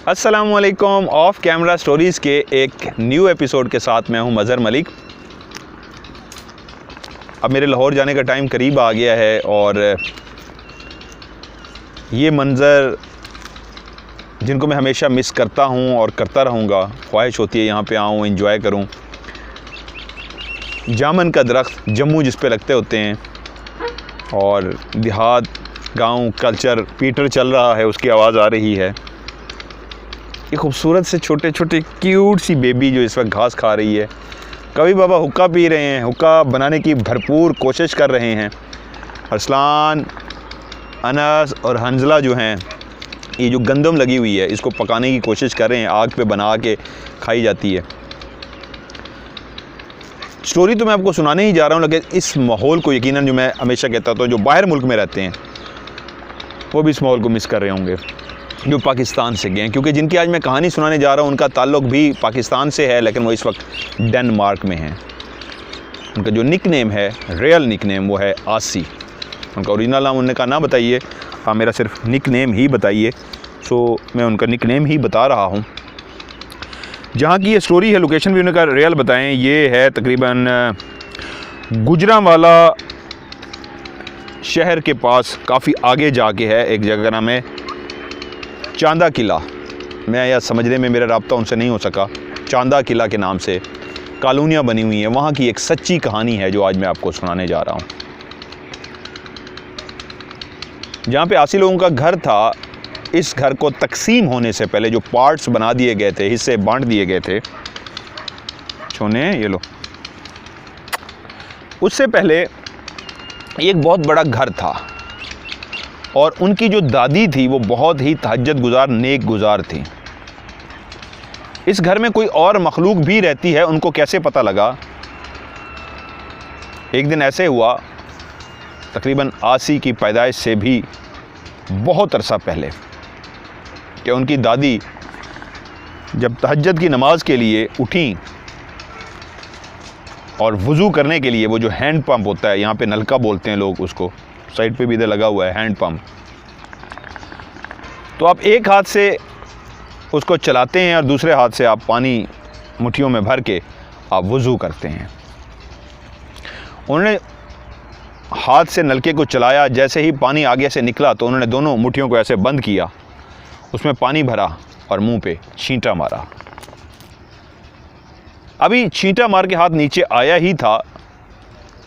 अस्सलामुअलैकुम। Of camera stories के एक न्यू एपिसोड के साथ मैं हूं मज़हर मलिक। अब मेरे लाहौर जाने का टाइम करीब आ गया है और ये मंज़र जिनको मैं हमेशा मिस करता हूं और करता रहूँगा, ख्वाहिश होती है यहाँ पे आऊँ, एंजॉय करूँ। जामन का दरख्त जम्मू जिस पे लगते होते हैं और देहात गांव कल्चर पीटर चल रहा है, उसकी आवाज़ आ रही है। ये खूबसूरत से छोटे छोटे क्यूट सी बेबी जो इस वक्त घास खा रही है। कभी बाबा हुक्का पी रहे हैं, हुक्का बनाने की भरपूर कोशिश कर रहे हैं। अरसलान, अनस और हंजला जो हैं, ये जो गंदम लगी हुई है इसको पकाने की कोशिश कर रहे हैं, आग पे बना के खाई जाती है। स्टोरी तो मैं आपको सुनाने ही जा रहा हूँ, लेकिन इस माहौल को यकीनन जो मैं हमेशा कहता था, जो बाहर मुल्क में रहते हैं वो भी इस माहौल को मिस कर रहे होंगे, जो पाकिस्तान से गए हैं। क्योंकि जिनकी आज मैं कहानी सुनाने जा रहा हूँ उनका ताल्लुक़ भी पाकिस्तान से है, लेकिन वो इस वक्त डेनमार्क में हैं। उनका जो निक नेम है, रियल निक नेम, वो है आसी। उनका ओरिजिनल नाम उन्होंने कहा ना बताइए, हाँ मेरा सिर्फ निक नेम ही बताइए। सो मैं उनका निक नेम ही बता रहा हूँ। जहाँ की ये स्टोरी है, लोकेशन भी उनका रियल बताएं। ये है तकरीबन गुजरांवाला शहर के पास काफ़ी आगे जाके है, एक जगह का नाम है चांदा किला। मैं यह समझने में मेरा राब्ता उनसे नहीं हो सका। चांदा किला के नाम से कॉलोनियाँ बनी हुई हैं, वहाँ की एक सच्ची कहानी है जो आज मैं आपको सुनाने जा रहा हूँ। जहाँ पे आसी लोगों का घर था, इस घर को तकसीम होने से पहले जो पार्ट्स बना दिए गए थे, हिस्से बांट दिए गए थे, छोने ये लो, उससे पहले एक बहुत बड़ा घर था और उनकी जो दादी थी वो बहुत ही तहज्जुद गुजार, नेक गुजार थी। इस घर में कोई और मखलूक भी रहती है, उनको कैसे पता लगा? एक दिन ऐसे हुआ, तकरीबन आसी की पैदाइश से भी बहुत अरसा पहले, कि उनकी दादी जब तहज्जुद की नमाज के लिए उठी और वज़ू करने के लिए वो जो हैंड पंप होता है, यहाँ पे नलका बोलते हैं लोग उसको, साइड पे भी इधर लगा हुआ है हैंड पंप, तो आप एक हाथ से उसको चलाते हैं और दूसरे हाथ से आप पानी मुट्ठियों में भर के आप वज़ू करते हैं। उन्होंने हाथ से नलके को चलाया, जैसे ही पानी आगे से निकला तो उन्होंने दोनों मुट्ठियों को ऐसे बंद किया, उसमें पानी भरा और मुंह पे छींटा मारा। अभी छींटा मार के हाथ नीचे आया ही था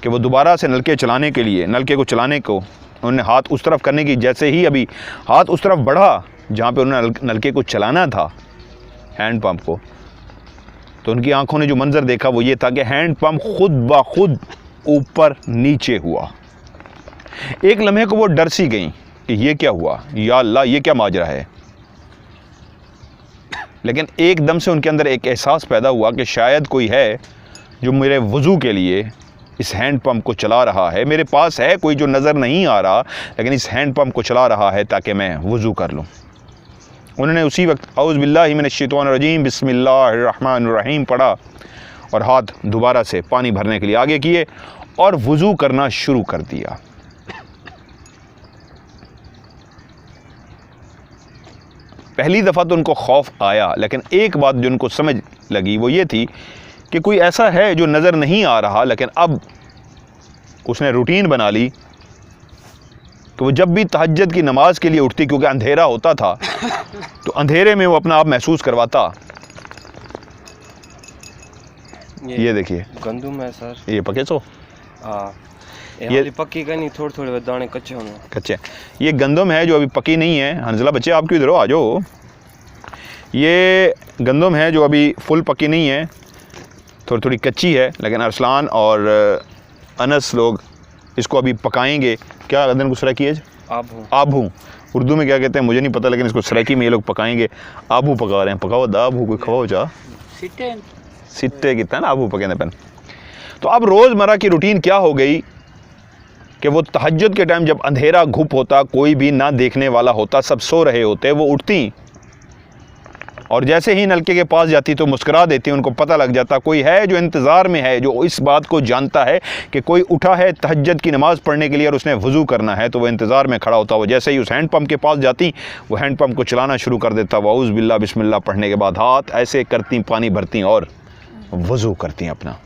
कि वो दोबारा से नलके को चलाने को उन्होंने हाथ उस तरफ करने की, जैसे ही अभी हाथ उस तरफ बढ़ा जहाँ पे उन्होंने नलके को चलाना था, हैंड पंप को, तो उनकी आंखों ने जो मंजर देखा वो ये था कि हैंड पंप खुद ब खुद ऊपर नीचे हुआ। एक लम्हे को वो डर सी गई कि ये क्या हुआ, या अल्लाह ये क्या माजरा है। लेकिन एकदम से उनके अंदर एक एहसास पैदा हुआ कि शायद कोई है जो मेरे वज़ू के लिए इस हैंड पंप को चला रहा है। मेरे पास है कोई जो नज़र नहीं आ रहा, लेकिन इस हैंड पंप को चला रहा है ताकि मैं वज़ू कर लूँ। उन्होंने उसी वक्त औज़ु बिल्लाहि मिनश्शैतानिर्रजीम बिस्मिल्लाहिर्रहमानिर्रहीम पढ़ा और हाथ दोबारा से पानी भरने के लिए आगे किए और वज़ू करना शुरू कर दिया। पहली दफ़ा तो उनको खौफ आया, लेकिन एक बात जो उनको समझ लगी वो ये थी कि कोई ऐसा है जो नज़र नहीं आ रहा। लेकिन अब उसने रूटीन बना ली कि वो जब भी तहज्जुद की नमाज के लिए उठती, क्योंकि अंधेरा होता था, तो अंधेरे में वो अपना आप महसूस करवाता। ये देखिए गंदम है सर, ये पके सो ये पक्की का नहीं, थोड़े थोड़े दाने कच्चे होने। कच्चे, ये गंदम है जो अभी पकी नहीं है। हंजला बच्चे आप क्यों इधर हो, आ जाओ। ये गंदम है जो अभी फुल पकी नहीं है, थोड़ी थोड़ी कच्ची है। लेकिन अरसलान और अनस लोग इसको अभी पकाएंगे। क्या गंदम को सराकी है? आभू। उर्दू में क्या कहते हैं मुझे नहीं पता, लेकिन इसको सराकी में ये लोग पकाएंगे। आभू पका रहे हैं, पकाओ दाभू कोई खवाओ जा सिट्टे कितना ना आभू पके पेन। तो अब रोज़मर्रा की रूटीन क्या हो गई कि वो तहज्जुद के टाइम जब अंधेरा घुप होता, कोई भी ना देखने वाला होता, सब सो रहे होते, वो उठती और जैसे ही नलके के पास जाती तो मुस्कुरा देती, उनको पता लग जाता कोई है जो इंतज़ार में है, जो इस बात को जानता है कि कोई उठा है तहज्जुद की नमाज़ पढ़ने के लिए और उसने वज़ू करना है, तो वह इंतज़ार में खड़ा होता। वो जैसे ही उस हैंड पंप के पास जाती, वो हैंड पंप को चलाना शुरू कर देता। वाउज़ बिल्ला बिस्मिल्लाह पढ़ने के बाद हाथ ऐसे करती, पानी भरती और वज़ू करती अपना।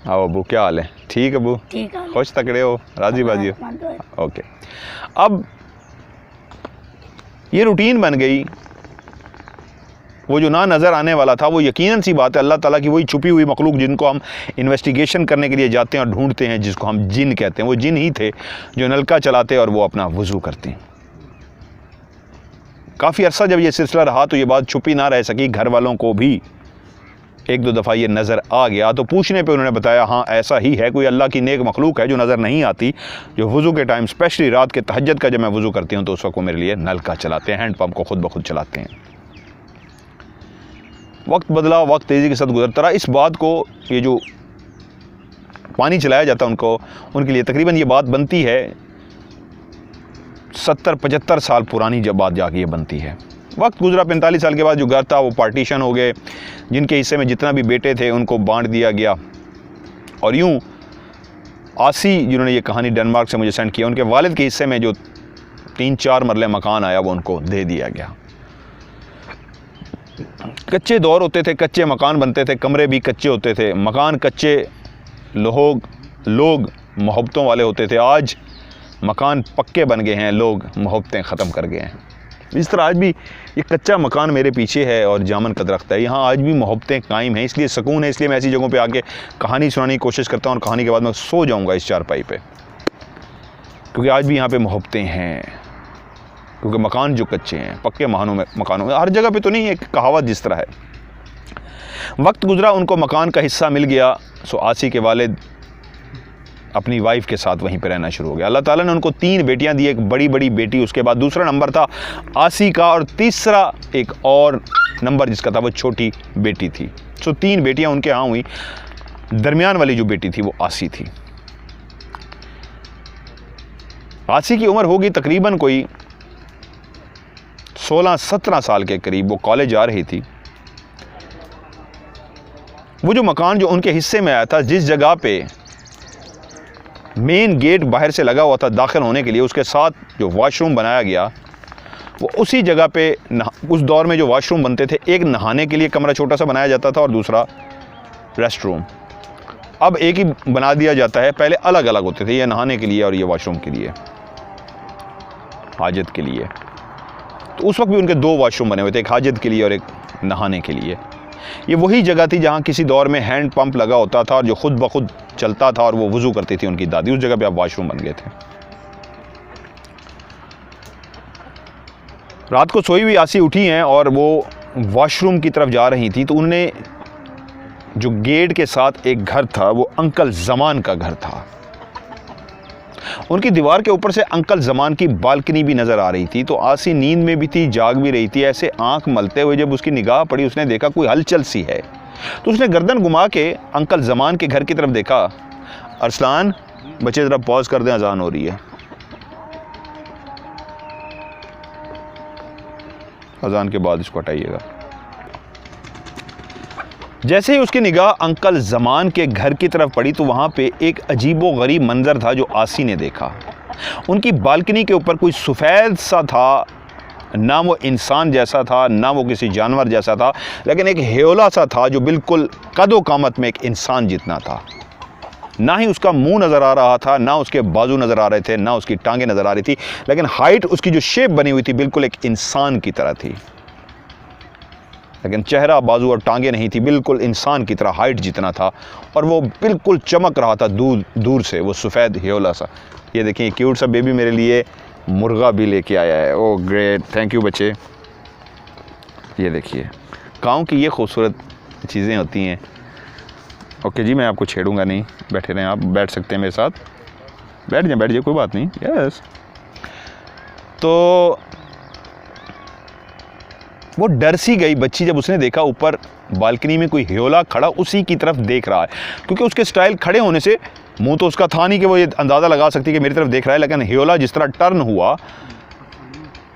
आओ अबू, क्या हाल है? ठीक है अबू, ठीक है। खुश तकड़े हो, राजी बाजी हो? ओके, अब ये रूटीन बन गई। वो जो ना नज़र आने वाला था, वो यकीनन सी बात है अल्लाह ताला की वही छुपी हुई मखलूक जिनको हम इन्वेस्टिगेशन करने के लिए जाते हैं और ढूंढते हैं, जिसको हम जिन कहते हैं, वो जिन ही थे जो नलका चलाते और वो अपना वज़ू करते। काफ़ी अरसा जब ये सिलसिला रहा तो ये बात छुपी ना रह सकी, घर वालों को भी एक दो दफ़ा ये नज़र आ गया। तो पूछने पे उन्होंने बताया हाँ ऐसा ही है, कोई अल्लाह की नेक मखलूक है जो नज़र नहीं आती, जो वज़ू के टाइम स्पेशली रात के तहज्जुद का जब मैं वज़ू करती हूँ तो उस वक्त वो मेरे लिए नलका चलाते हैं, हैंड पंप को खुद ब खुद चलाते हैं। वक्त बदला, वक्त तेज़ी के साथ गुजरता रहा। इस बात को, ये जो पानी चलाया जाता उनको, उनके लिए तकरीबन ये बात बनती है 70-75 साल पुरानी जब बात जाके ये बनती है। वक्त गुजरा, 45 साल के बाद जो घर था वो पार्टीशन हो गए, जिनके हिस्से में जितना भी बेटे थे उनको बांट दिया गया। और यूँ आसी, जिन्होंने ये कहानी डेनमार्क से मुझे सेंड किया, उनके वालिद के हिस्से में जो 3-4 मरले मकान आया वो उनको दे दिया गया। कच्चे दौर होते थे, कच्चे मकान बनते थे, कमरे भी कच्चे होते थे, मकान कच्चे, लोग मोहब्बतों वाले होते थे। आज मकान पक्के बन गए हैं, लोग मोहब्बतें ख़त्म कर गए हैं। इस तरह आज भी ये कच्चा मकान मेरे पीछे है और जामन का दरख्त है, यहाँ आज भी मोहब्बतें कायम हैं, इसलिए सुकून है। इसलिए मैं ऐसी जगहों पे आके कहानी सुनाने की कोशिश करता हूँ और कहानी के बाद मैं सो जाऊँगा इस चारपाई पे, क्योंकि आज भी यहाँ पे मोहब्बतें हैं, क्योंकि मकान जो कच्चे हैं, पक्के मकानों में हर जगह पे तो नहीं, एक कहावत जिस तरह है। वक्त गुजरा, उनको मकान का हिस्सा मिल गया, सो आसी के वालिद अपनी वाइफ के साथ वहीं पर रहना शुरू हो गया। अल्लाह ताला ने उनको 3 बेटियां दी, एक बड़ी बड़ी बेटी, उसके बाद दूसरा नंबर था आसी का, और तीसरा एक और नंबर जिसका था वो छोटी बेटी थी। सो 3 बेटियां उनके यहाँ हुई। दरमियान वाली जो बेटी थी वो आसी थी। आसी की उम्र होगी तकरीबन कोई 16-17 साल के करीब, वो कॉलेज जा रही थी। वो जो मकान जो उनके हिस्से में आया था, जिस जगह पे मेन गेट बाहर से लगा हुआ था दाखिल होने के लिए, उसके साथ जो वॉशरूम बनाया गया वो उसी जगह पे, उस दौर में जो वॉशरूम बनते थे, एक नहाने के लिए कमरा छोटा सा बनाया जाता था और दूसरा रेस्ट रूम। अब एक ही बना दिया जाता है, पहले अलग अलग होते थे, ये नहाने के लिए और ये वॉशरूम के लिए, हाजत के लिए। तो उस वक्त भी उनके 2 वॉशरूम बने हुए थे, एक हाजत के लिए और एक नहाने के लिए। ये वही जगह थी जहाँ किसी दौर में हैंड पंप लगा होता था और जो खुद ब खुद चलता था और वो वज़ू करती थी उनकी दादी, उस जगह पे अब वॉशरूम बन गए थे। रात को सोई हुई आसी उठी हैं और वो वॉशरूम की तरफ जा रही थी, तो उन्हें जो गेट के साथ एक घर था वो अंकल ज़मान का घर था। उनकी दीवार के ऊपर से अंकल ज़मान की बालकनी भी नज़र आ रही थी। तो आसी नींद में भी थी, जाग भी रही थी। ऐसे आंख मलते हुए जब उसकी निगाह पड़ी, उसने देखा कोई हलचल सी है, तो उसने गर्दन घुमा के अंकल ज़मान के घर की तरफ देखा। अरसलान, बच्चे ज़रा पॉज कर दें, अजान हो रही है। अजान के बाद इसको हटाइएगा। जैसे ही उसकी निगाह अंकल ज़मान के घर की तरफ पड़ी तो वहाँ पे एक अजीबो गरीब मंजर था जो आसी ने देखा। उनकी बालकनी के ऊपर कोई सफ़ेद सा था, ना वो इंसान जैसा था ना वो किसी जानवर जैसा था, लेकिन एक हेयोला सा था जो बिल्कुल कदो कामत में एक इंसान जितना था। ना ही उसका मुंह नज़र आ रहा था, ना उसके बाजू नज़र आ रहे थे, ना उसकी टांगें नज़र आ रही थी, लेकिन हाइट उसकी जो शेप बनी हुई थी बिल्कुल एक इंसान की तरह थी। लेकिन चेहरा, बाजू और टांगें नहीं थी, बिल्कुल इंसान की तरह हाइट जितना था, और वो बिल्कुल चमक रहा था दूर दूर से, वो सफ़ेद हेयोला सा। ये देखिए क्यूट सा बेबी मेरे लिए मुर्गा भी लेके आया है। ओह ग्रेट, थैंक यू बच्चे। ये देखिए, गाँव की ये खूबसूरत चीज़ें होती हैं। ओके जी, मैं आपको छेड़ूंगा नहीं, बैठे रहें, आप बैठ सकते हैं मेरे साथ, बैठ जाए कोई बात नहीं। यस, तो वो डर सी गई बच्ची जब उसने देखा ऊपर बालकनी में कोई हेयोला खड़ा उसी की तरफ देख रहा है, क्योंकि उसके स्टाइल खड़े होने से मुंह तो उसका था नहीं कि वो ये अंदाज़ा लगा सकती कि मेरी तरफ देख रहा है, लेकिन हेयोला जिस तरह टर्न हुआ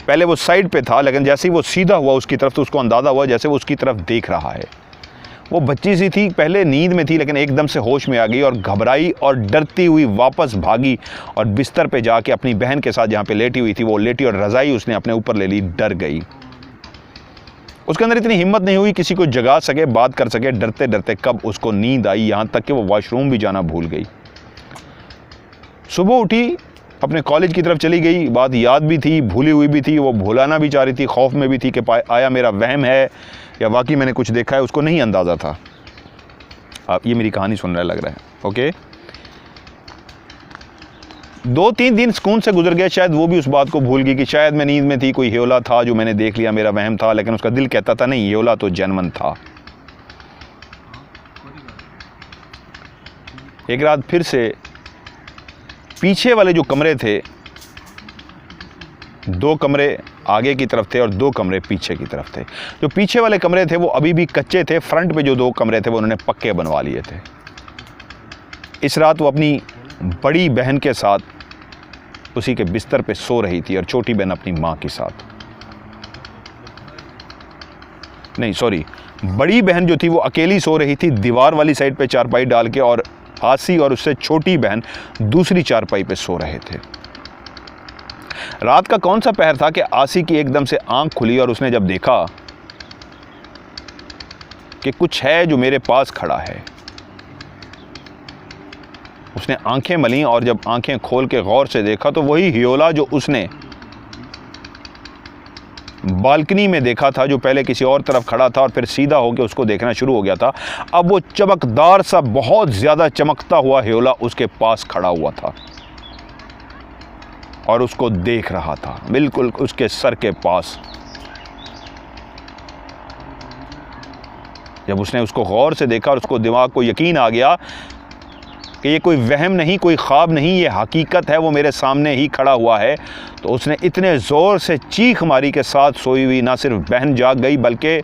पहले वो साइड पे था, लेकिन जैसे ही वो सीधा हुआ उसकी तरफ तो उसको अंदाज़ा हुआ जैसे वो उसकी तरफ देख रहा है। वो बच्ची सी थी, पहले नींद में थी, लेकिन एकदम से होश में आ गई और घबराई और डरती हुई वापस भागी और बिस्तर पे जाके अपनी बहन के साथ जहाँ पे लेटी हुई थी वो लेटी और रज़ाई उसने अपने ऊपर ले ली, डर गई। उसके अंदर इतनी हिम्मत नहीं हुई किसी को जगा सके, बात कर सके। डरते डरते कब उसको नींद आई, यहाँ तक कि वो वॉशरूम भी जाना भूल गई। सुबह उठी, अपने कॉलेज की तरफ चली गई। बात याद भी थी, भूली हुई भी थी, वो भुलाना भी चाह रही थी, खौफ में भी थी कि आया मेरा वहम है या वाकई मैंने कुछ देखा है, उसको नहीं अंदाज़ा था। आप ये मेरी कहानी सुन रहे लग रहा है, ओके। 2-3 दिन सुकून से गुजर गए, शायद वो भी उस बात को भूल गई कि शायद मैं नींद में थी, कोई ह्योला था जो मैंने देख लिया, मेरा वहम था। लेकिन उसका दिल कहता था नहीं, ह्योला तो जेन्युइन था। एक रात फिर से पीछे वाले जो कमरे थे, 2 कमरे आगे की तरफ थे और 2 कमरे पीछे की तरफ थे। जो पीछे वाले कमरे थे वो अभी भी कच्चे थे, फ्रंट पे जो 2 कमरे थे वो उन्होंने पक्के बनवा लिए थे। इस रात वो अपनी बड़ी बहन के साथ उसी के बिस्तर पे सो रही थी और छोटी बहन अपनी माँ के साथ। नहीं सॉरी, बड़ी बहन जो थी वो अकेली सो रही थी दीवार वाली साइड पे चारपाई डाल के, और आसी और उससे छोटी बहन दूसरी चारपाई पे सो रहे थे। रात का कौन सा पहर था कि आसी की एकदम से आंख खुली और उसने जब देखा कि कुछ है जो मेरे पास खड़ा है, उसने आंखें मली और जब आंखें खोल के गौर से देखा तो वही ह्योला जो उसने बालकनी में देखा था, जो पहले किसी और तरफ खड़ा था और फिर सीधा होकर उसको देखना शुरू हो गया था, अब वो चमकदार सा बहुत ज़्यादा चमकता हुआ ह्योला उसके पास खड़ा हुआ था और उसको देख रहा था, बिल्कुल उसके सर के पास। जब उसने उसको गौर से देखा और उसको दिमाग को यकीन आ गया कि ये कोई वहम नहीं, कोई ख्वाब नहीं, ये हकीकत है, वो मेरे सामने ही खड़ा हुआ है, तो उसने इतने ज़ोर से चीख मारी के साथ सोई हुई ना सिर्फ बहन जाग गई बल्कि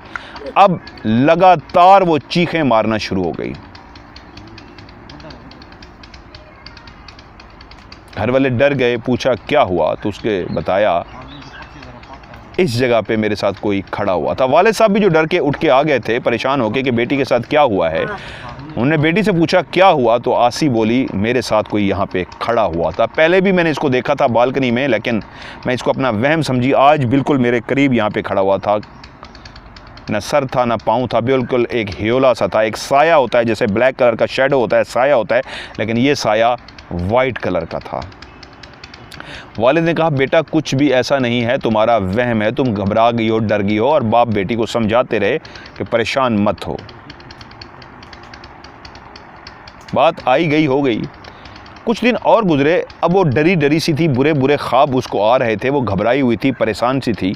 अब लगातार वो चीखें मारना शुरू हो गई। घर वाले डर गए, पूछा क्या हुआ, तो उसके बताया इस जगह पे मेरे साथ कोई खड़ा हुआ था। वाले साहब भी जो डर के उठ के आ गए थे परेशान होके कि बेटी के साथ क्या हुआ है। उन्होंने बेटी से पूछा क्या हुआ, तो आसी बोली मेरे साथ कोई यहाँ पे खड़ा हुआ था, पहले भी मैंने इसको देखा था बालकनी में, लेकिन मैं इसको अपना वहम समझी, आज बिल्कुल मेरे करीब यहाँ पे खड़ा हुआ था, न सर था न पाँव था, बिल्कुल एक ह्योला सा था। एक साया होता है, जैसे ब्लैक कलर का शेडो होता है, साया होता है, लेकिन ये साया वाइट कलर का था। वालिद ने कहा बेटा कुछ भी ऐसा नहीं है, तुम्हारा वहम है, तुम घबरा गई हो, डर गई हो, और बाप बेटी को समझाते रहे कि परेशान मत हो। बात आई गई हो गई। कुछ दिन और गुजरे, अब वो डरी डरी सी थी, बुरे बुरे ख्वाब उसको आ रहे थे, वो घबराई हुई थी, परेशान सी थी।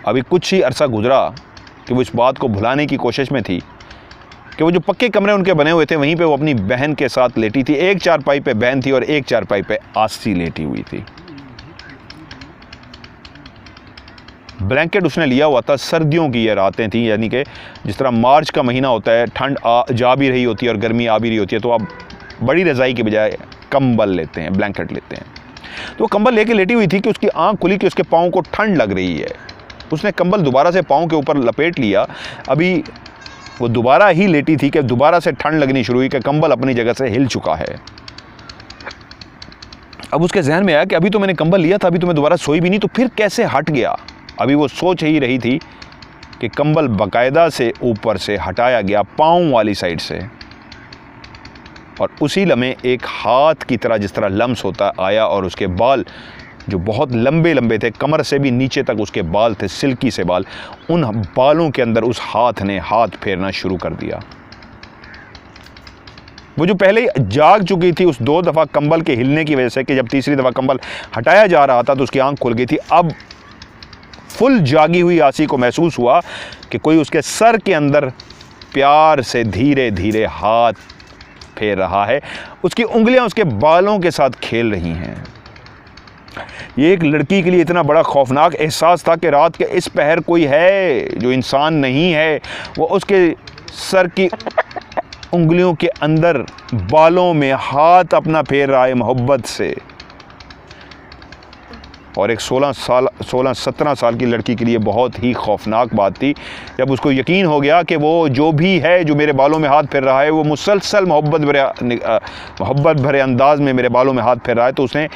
अभी कुछ ही अरसा गुजरा कि वो इस बात को भुलाने की कोशिश में थी कि वो जो पक्के कमरे उनके बने हुए थे वहीं पे वो अपनी बहन के साथ लेटी थी। एक चारपाई पे बहन थी और एक चारपाई पे आसी लेटी हुई थी। ब्लैंकेट उसने लिया हुआ था, सर्दियों की ये रातें थी, यानी कि जिस तरह मार्च का महीना होता है, ठंड जा भी रही होती है और गर्मी आ भी रही होती है, तो आप बड़ी रज़ाई के बजाय कंबल लेते हैं, ब्लैंकेट लेते हैं। तो वो कंबल लेके लेटी हुई थी कि उसकी आंख खुली कि उसके पाँव को ठंड लग रही है। उसने कंबल दोबारा से पाँव के ऊपर लपेट लिया। अभी वो दोबारा ही लेटी थी कि दोबारा से ठंड लगनी शुरू हुई कि कंबल अपनी जगह से हिल चुका है। अब उसके जहन में आया कि अभी तो मैंने कंबल लिया था, अभी तो मैं दोबारा सोई भी नहीं, तो फिर कैसे हट गया। अभी वो सोच ही रही थी कि कंबल बाकायदा से ऊपर से हटाया गया पाँव वाली साइड से, और उसी लम्हे एक हाथ की तरह जिस तरह लम्स होता आया और उसके बाल जो बहुत लंबे लंबे थे, कमर से भी नीचे तक उसके बाल थे, सिल्की से बाल, उन बालों के अंदर उस हाथ ने हाथ फेरना शुरू कर दिया। वो जो पहले ही जाग चुकी थी उस 2 दफ़ा कंबल के हिलने की वजह से, कि जब तीसरी दफ़ा कंबल हटाया जा रहा था तो उसकी आंख खुल गई थी। अब फुल जागी हुई आसी को महसूस हुआ कि कोई उसके सर के अंदर प्यार से धीरे धीरे हाथ फेर रहा है, उसकी उंगलियां उसके बालों के साथ खेल रही हैं। ये एक लड़की के लिए इतना बड़ा खौफनाक एहसास था कि रात के इस पहर कोई है जो इंसान नहीं है, वो उसके सर की उंगलियों के अंदर बालों में हाथ अपना फेर रहा है मोहब्बत से। और एक 16-17 साल की लड़की के लिए बहुत ही खौफनाक बात थी जब उसको यकीन हो गया कि वो जो भी है जो मेरे बालों में हाथ फेर रहा है वो मुसलसल मोहब्बत भरे अंदाज में मेरे बालों में हाथ फेर रहा है। तो उसने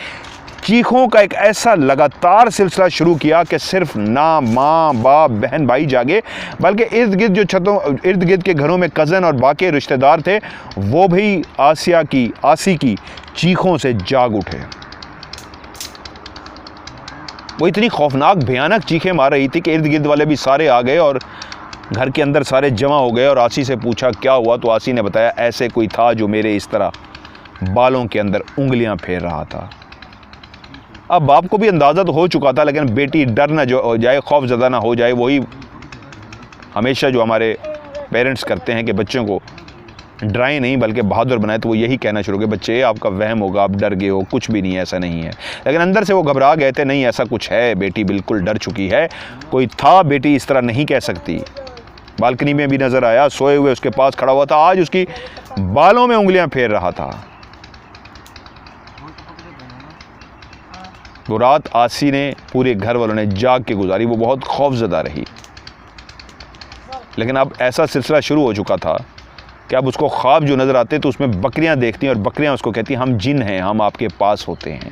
चीखों का एक ऐसा लगातार सिलसिला शुरू किया कि सिर्फ ना माँ बाप बहन भाई जागे बल्कि इर्द गिर्द के घरों में कज़न और बाकी रिश्तेदार थे, वो भी आसी की चीखों से जाग उठे। वो इतनी खौफनाक भयानक चीखें मार रही थी कि इर्द गिर्द वाले भी सारे आ गए और घर के अंदर सारे जमा हो गए। और आसी से पूछा क्या हुआ, तो आसी ने बताया ऐसे कोई था जो मेरे इस तरह बालों के अंदर उंगलियां फेर रहा था। अब बाप को भी अंदाज़ा तो हो चुका था, लेकिन बेटी डर ना जो हो जाए, खौफज़दा ना हो जाए। वही हमेशा जो हमारे पेरेंट्स करते हैं कि बच्चों को डराएं नहीं बल्कि बहादुर बनाए, तो वो यही कहना शुरू कि बच्चे आपका वहम होगा, आप डर गए हो, कुछ भी नहीं है, ऐसा नहीं है। लेकिन अंदर से वो घबरा गए थे, नहीं ऐसा कुछ है, बेटी बिल्कुल डर चुकी है, कोई था, बेटी इस तरह नहीं कह सकती। बालकनी में भी नज़र आया, सोए हुए उसके पास खड़ा हुआ था, आज उसकी बालों में उंगलियां फेर रहा था। वो रात आसी ने, पूरे घर वालों ने जाग के गुजारी। वो बहुत खौफज़दा रही, लेकिन अब ऐसा सिलसिला शुरू हो चुका था कि अब उसको ख्वाब जो नज़र आते तो उसमें बकरियां देखती हैं और बकरियां उसको कहती हैं हम जिन हैं, हम आपके पास होते हैं,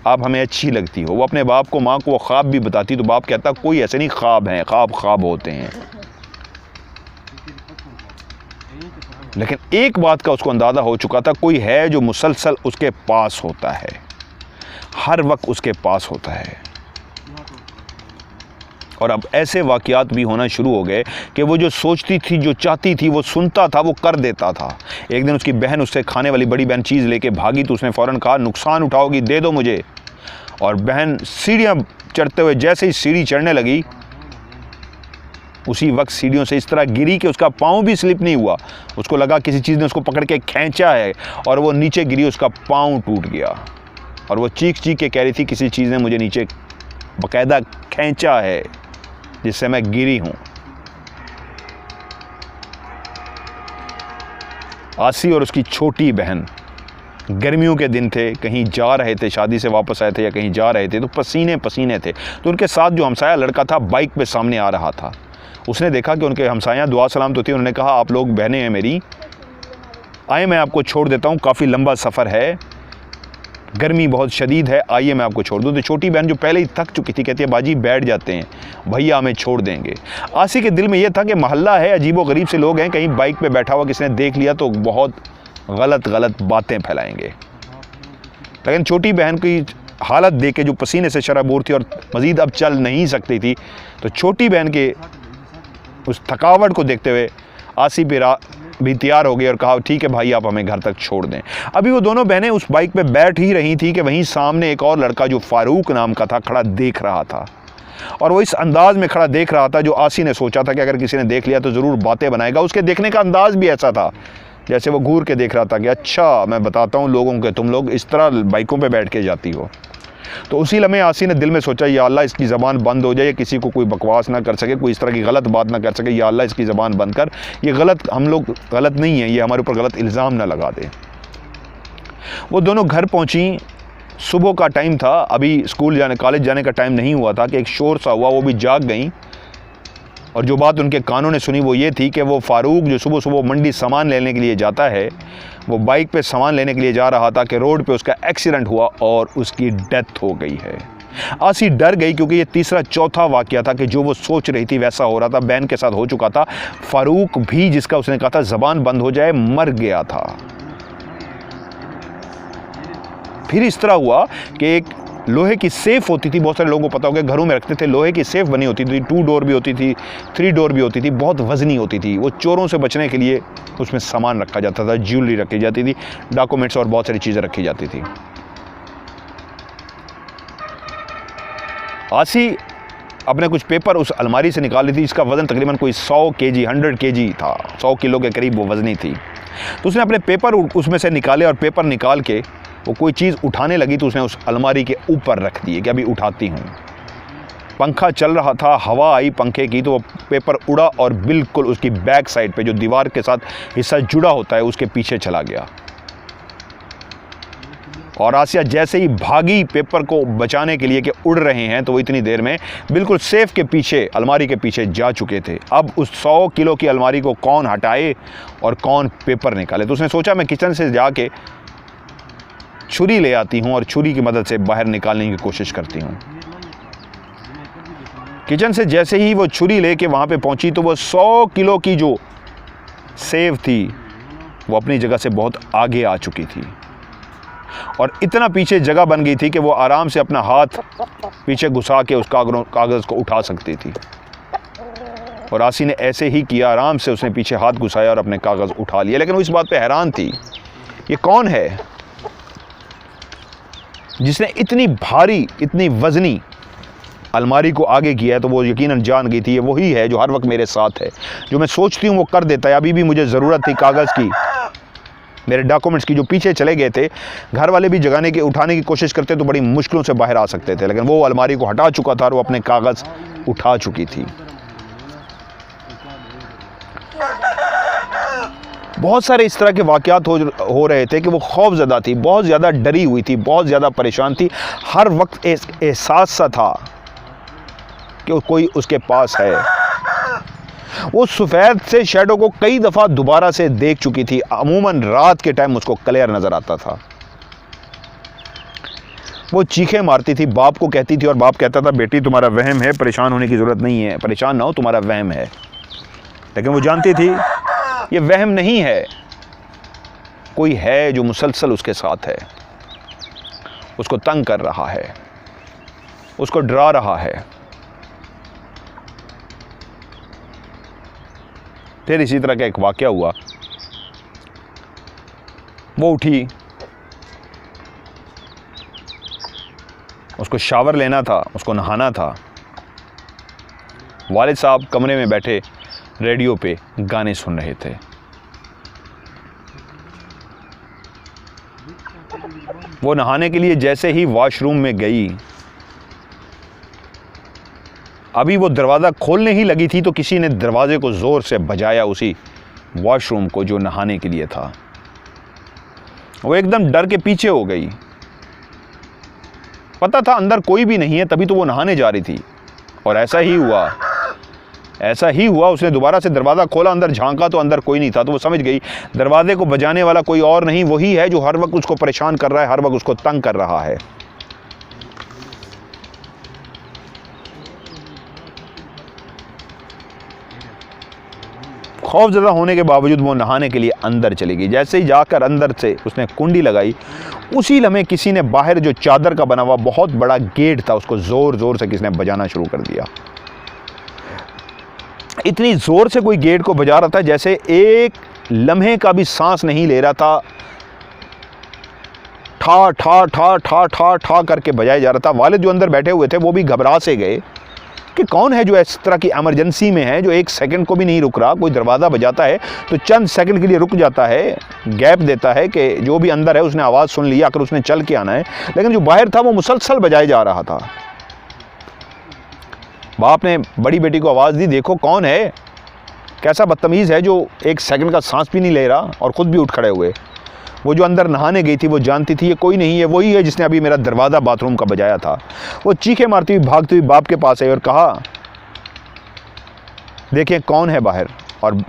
आप हमें अच्छी लगती हो। वो अपने बाप को, माँ को वो ख्वाब भी बताती तो बाप कहता कोई ऐसे नहीं, ख्वाब हैं, ख्वाब होते हैं। लेकिन एक बात का उसको अंदाज़ा हो चुका था, कोई है जो मुसलसल उसके पास होता है, हर वक्त उसके पास होता है। और अब ऐसे वाक़यात भी होना शुरू हो गए कि वो जो सोचती थी, जो चाहती थी, वो सुनता था, वो कर देता था। एक दिन उसकी बहन उससे खाने वाली बड़ी बहन चीज़ लेके भागी तो उसने फ़ौरन कहा नुकसान उठाओगी, दे दो मुझे। और बहन सीढ़ियाँ चढ़ते हुए जैसे ही सीढ़ी चढ़ने लगी, उसी वक्त सीढ़ियों से इस तरह गिरी कि उसका पाँव भी स्लिप नहीं हुआ। उसको लगा किसी चीज़ ने उसको पकड़ के खींचा है और वो नीचे गिरी, उसका पाँव टूट गया। और वो चीख के कह रही थी किसी चीज़ ने मुझे नीचे बाकायदा खींचा है जिससे मैं गिरी हूँ। आसी और उसकी छोटी बहन, गर्मियों के दिन थे, कहीं जा रहे थे, शादी से वापस आए थे या कहीं जा रहे थे, तो पसीने पसीने थे। तो उनके साथ जो हमसाया लड़का था बाइक पे सामने आ रहा था। उसने देखा कि उनके हमसाया दुआ सलाम तो थी। उन्होंने कहा आप लोग बहनें हैं मेरी, आए मैं आपको छोड़ देता हूँ, काफ़ी लंबा सफ़र है, गर्मी बहुत शदीद है, आइए मैं आपको छोड़ दूँ। तो छोटी बहन जो पहले ही थक चुकी थी कहती है बाजी बैठ जाते हैं, भैया हमें छोड़ देंगे। आसी के दिल में यह था कि मोहल्ला है, अजीबो गरीब से लोग हैं, कहीं बाइक पे बैठा हुआ किसी ने देख लिया तो बहुत गलत बातें फैलाएंगे। लेकिन छोटी बहन की हालत देख के जो पसीने से शराबोर थी और मज़ीद अब चल नहीं सकती थी, तो छोटी बहन के उस थकावट को देखते हुए आसी भी तैयार हो गई और कहा ठीक है भाई आप हमें घर तक छोड़ दें। अभी वो दोनों बहनें उस बाइक पे बैठ ही रही थी कि वहीं सामने एक और लड़का जो फारूक नाम का था खड़ा देख रहा था। और वो इस अंदाज़ में खड़ा देख रहा था जो आसी ने सोचा था कि अगर किसी ने देख लिया तो ज़रूर बातें बनाएगा। उसके देखने का अंदाज़ भी ऐसा था जैसे वो घूर के देख रहा था कि अच्छा मैं बताता हूँ लोगों के, तुम लोग इस तरह बाइकों पे बैठ के जाती हो। तो उसी लम्हे आसी ने दिल में सोचा या अल्लाह इसकी ज़बान बंद हो जाए, किसी को कोई बकवास ना कर सके, कोई इस तरह की गलत बात ना कर सके, या अल्लाह इसकी ज़बान बंद कर, ये गलत, हम लोग गलत नहीं है, ये हमारे ऊपर गलत इल्ज़ाम ना लगा दे। वो दोनों घर पहुँची, सुबह का टाइम था, अभी स्कूल जाने कॉलेज जाने का टाइम नहीं हुआ था कि एक शोर सा हुआ, वो भी जाग गई। और जो बात उनके कानों ने सुनी वो ये थी कि वो फारूक जो सुबह सुबह मंडी सामान लेने के लिए जाता है, वो बाइक पे सामान लेने के लिए जा रहा था कि रोड पे उसका एक्सीडेंट हुआ और उसकी डेथ हो गई है। आसी डर गई क्योंकि ये तीसरा चौथा वाक़या था कि जो वो सोच रही थी वैसा हो रहा था, बहन के साथ हो चुका था। फारूक भी, जिसका उसने कहा था ज़बान बंद हो जाए, मर गया था। फिर इस तरह हुआ कि एक लोहे की सेफ़ होती थी, बहुत सारे लोगों को पता होगा, घरों में रखते थे, लोहे की सेफ़ बनी होती थी, 2 डोर भी होती थी, 3 डोर भी होती थी, बहुत वज़नी होती थी। वो चोरों से बचने के लिए उसमें सामान रखा जाता था, ज्वेलरी रखी जाती थी, डॉक्यूमेंट्स और बहुत सारी चीज़ें रखी जाती थी। आसी अपने कुछ पेपर उस अलमारी से निकाल ली थी, इसका वज़न तकरीबन कोई 100 केजी 100 केजी था, 100 किलो के करीब वो वज़नी थी। तो उसने अपने पेपर उसमें से निकाले और पेपर निकाल के वो कोई चीज़ उठाने लगी तो उसने उस अलमारी के ऊपर रख दिए कि अभी उठाती हूँ। पंखा चल रहा था, हवा आई पंखे की तो वो पेपर उड़ा और बिल्कुल उसकी बैक साइड पे जो दीवार के साथ हिस्सा जुड़ा होता है उसके पीछे चला गया। और आसिया जैसे ही भागी पेपर को बचाने के लिए कि उड़ रहे हैं, तो वो इतनी देर में बिल्कुल सेफ के पीछे, अलमारी के पीछे जा चुके थे। अब उस 100 किलो की अलमारी को कौन हटाए और कौन पेपर निकाले। तो उसने सोचा मैं किचन से जाके छुरी ले आती हूँ और छुरी की मदद से बाहर निकालने की कोशिश करती हूँ। किचन से जैसे ही वो छुरी लेके वहाँ पे पहुँची तो वो 100 किलो की जो सेव थी वो अपनी जगह से बहुत आगे आ चुकी थी और इतना पीछे जगह बन गई थी कि वो आराम से अपना हाथ पीछे घुसा के उस कागज़ को उठा सकती थी। और आसी ने ऐसे ही किया, आराम से उसने पीछे हाथ घुसाया और अपने कागज़ उठा लिया। लेकिन वो इस बात पे हैरान थी, ये कौन है जिसने इतनी भारी, इतनी वज़नी अलमारी को आगे किया है। तो वो यकीनन जान गई थी ये वही है जो हर वक्त मेरे साथ है, जो मैं सोचती हूँ वो कर देता है। अभी भी मुझे ज़रूरत थी कागज़ की, मेरे डॉक्यूमेंट्स की जो पीछे चले गए थे। घर वाले भी जगाने की, उठाने की कोशिश करते तो बड़ी मुश्किलों से बाहर आ सकते थे, लेकिन वो अलमारी को हटा चुका था और वो अपने कागज़ उठा चुकी थी। बहुत सारे इस तरह के वाक़यात हो रहे थे कि वो खौफज़दा थी, बहुत ज़्यादा डरी हुई थी, बहुत ज़्यादा परेशान थी। हर वक्त एहसास सा था कि कोई उसके पास है। वो सफ़ेद से शैडो को कई दफ़ा दोबारा से देख चुकी थी। अमूमन रात के टाइम उसको क्लियर नज़र आता था। वो चीखें मारती थी, बाप को कहती थी और बाप कहता था बेटी तुम्हारा वहम है, परेशान होने की ज़रूरत नहीं है, परेशान ना हो, तुम्हारा वहम है। लेकिन वो जानती थी ये वहम नहीं है, कोई है जो मुसलसल उसके साथ है, उसको तंग कर रहा है, उसको डरा रहा है। फिर इसी तरह का एक वाक़या हुआ। वो उठी, उसको शावर लेना था, उसको नहाना था। वालिद साहब कमरे में बैठे रेडियो पे गाने सुन रहे थे। वो नहाने के लिए जैसे ही वॉशरूम में गई, अभी वो दरवाज़ा खोलने ही लगी थी तो किसी ने दरवाजे को ज़ोर से बजाया, उसी वॉशरूम को जो नहाने के लिए था। वो एकदम डर के पीछे हो गई। पता था अंदर कोई भी नहीं है, तभी तो वो नहाने जा रही थी। और ऐसा ही हुआ, उसने दोबारा से दरवाज़ा खोला, अंदर झांका तो अंदर कोई नहीं था। तो वो समझ गई दरवाजे को बजाने वाला कोई और नहीं, वही है जो हर वक्त उसको परेशान कर रहा है, हर वक्त उसको तंग कर रहा है। खौफज़दा होने के बावजूद वो नहाने के लिए अंदर चली गई। जैसे ही जाकर अंदर से उसने कुंडी लगाई, उसी लम्हे किसी ने बाहर जो चादर का बना हुआ बहुत बड़ा गेट था, उसको ज़ोर ज़ोर से किसी ने बजाना शुरू कर दिया। इतनी ज़ोर से कोई गेट को बजा रहा था जैसे एक लम्हे का भी सांस नहीं ले रहा था। ठा ठा ठा ठा ठा ठा करके बजाया जा रहा था। वालिद जो अंदर बैठे हुए थे वो भी घबरा से गए कि कौन है जो इस तरह की इमरजेंसी में है, जो एक सेकंड को भी नहीं रुक रहा। कोई दरवाज़ा बजाता है तो चंद सेकंड के लिए रुक जाता है, गैप देता है कि जो भी अंदर है उसने आवाज़ सुन लिया, आकर उसने चल के आना है। लेकिन जो बाहर था वो मुसलसल बजाया जा रहा था। बाप ने बड़ी बेटी को आवाज़ दी, देखो कौन है, कैसा बदतमीज़ है जो एक सेकंड का सांस भी नहीं ले रहा, और ख़ुद भी उठ खड़े हुए। वो जो अंदर नहाने गई थी वो जानती थी ये कोई नहीं है, वही है जिसने अभी मेरा दरवाज़ा बाथरूम का बजाया था। वो चीखें मारती हुई भागती हुई बाप के पास आई और कहा देखें कौन है बाहर। और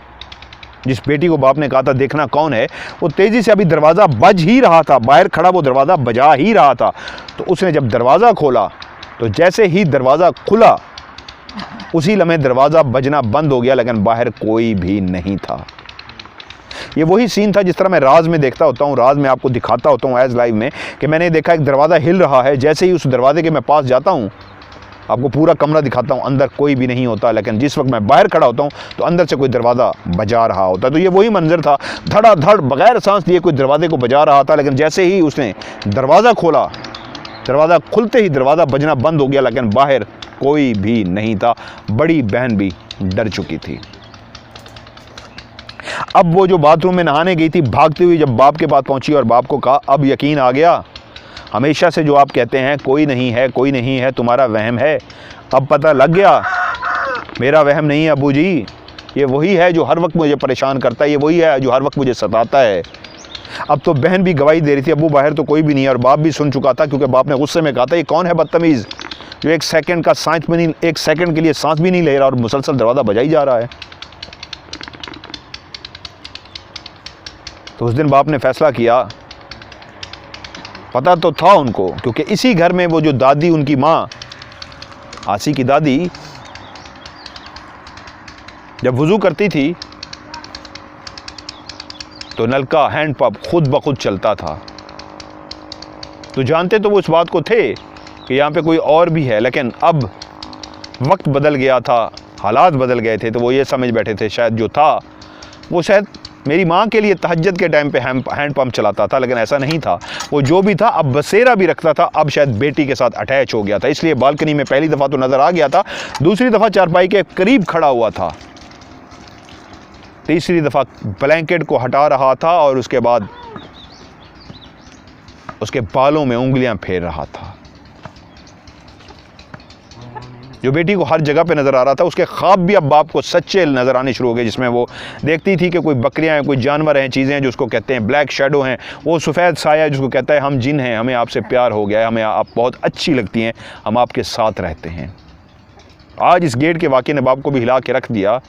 जिस बेटी को बाप ने कहा था देखना कौन है, वो तेज़ी से अभी दरवाज़ा बज ही रहा था, बाहर खड़ा वो दरवाज़ा बजा ही रहा था। तो उसने जब दरवाज़ा खोला तो जैसे ही दरवाज़ा खुला उसी लम्हे दरवाज़ा बजना बंद हो गया, लेकिन बाहर कोई भी नहीं था। ये वही सीन था जिस तरह मैं राज में देखता होता हूँ, राज में आपको दिखाता होता हूँ एज लाइव में, कि मैंने देखा एक दरवाज़ा हिल रहा है। जैसे ही उस दरवाजे के मैं पास जाता हूँ, आपको पूरा कमरा दिखाता हूँ, अंदर कोई भी नहीं होता, लेकिन जिस वक्त मैं बाहर खड़ा होता हूँ तो अंदर से कोई दरवाज़ा बजा रहा होता। तो ये वही मंजर था, धड़ाधड़ बगैर सांस लिए कोई दरवाजे को बजा रहा था। लेकिन जैसे ही उसने दरवाज़ा खोला, दरवाज़ा खुलते ही दरवाज़ा बजना बंद हो गया, लेकिन बाहर कोई भी नहीं था। बड़ी बहन भी डर चुकी थी। अब वो जो बाथरूम में नहाने गई थी, भागती हुई जब बाप के पास पहुंची और बाप को कहा अब यकीन आ गया, हमेशा से जो आप कहते हैं कोई नहीं है, कोई नहीं है, तुम्हारा वहम है, अब पता लग गया मेरा वहम नहीं है अबू जी, ये वही है जो हर वक्त मुझे परेशान करता है, ये वही है जो हर वक्त मुझे सताता है। अब तो बहन भी गवाही दे रही थी, अबू बाहर तो कोई भी नहीं है, और बाप भी सुन चुका था, क्योंकि बाप ने गुस्से में कहा था ये कौन है बदतमीज़ जो एक सेकंड का सांस में नहीं, एक सेकंड के लिए सांस भी नहीं ले रहा और मुसलसल दरवाज़ा बजाई जा रहा है। तो उस दिन बाप ने फैसला किया, पता तो था उनको, क्योंकि इसी घर में वो जो दादी, उनकी माँ आसी की दादी, जब वुज़ू करती थी तो नल का हैंड पंप खुद ब खुद चलता था। तो जानते तो वो इस बात को थे कि यहाँ पे कोई और भी है, लेकिन अब वक्त बदल गया था, हालात बदल गए थे, तो वो ये समझ बैठे थे शायद जो था वो शायद मेरी माँ के लिए तहज्जुद के टाइम पे हैंड पंप चलाता था, लेकिन ऐसा नहीं था। वो जो भी था अब बसेरा भी रखता था, अब शायद बेटी के साथ अटैच हो गया था, इसलिए बालकनी में पहली दफ़ा तो नज़र आ गया था, दूसरी दफ़ा चारपाई के करीब खड़ा हुआ था, तीसरी दफ़ा ब्लैंकेट को हटा रहा था और उसके बाद उसके बालों में उंगलियां फेर रहा था। जो बेटी को हर जगह पे नज़र आ रहा था, उसके ख्वाब भी अब बाप को सच्चे नज़र आने शुरू हो गए, जिसमें वो देखती थी कि कोई बकरियां हैं, कोई जानवर हैं, चीज़ें हैं जो उसको कहते हैं ब्लैक शैडो हैं, वो सफ़ेद साया जिसको कहता है हम जिन हैं, हमें आपसे प्यार हो गया है, हमें आप बहुत अच्छी लगती हैं, हम आपके साथ रहते हैं। आज इस गेट के वाक़े ने बाप को भी हिला के रख दिया और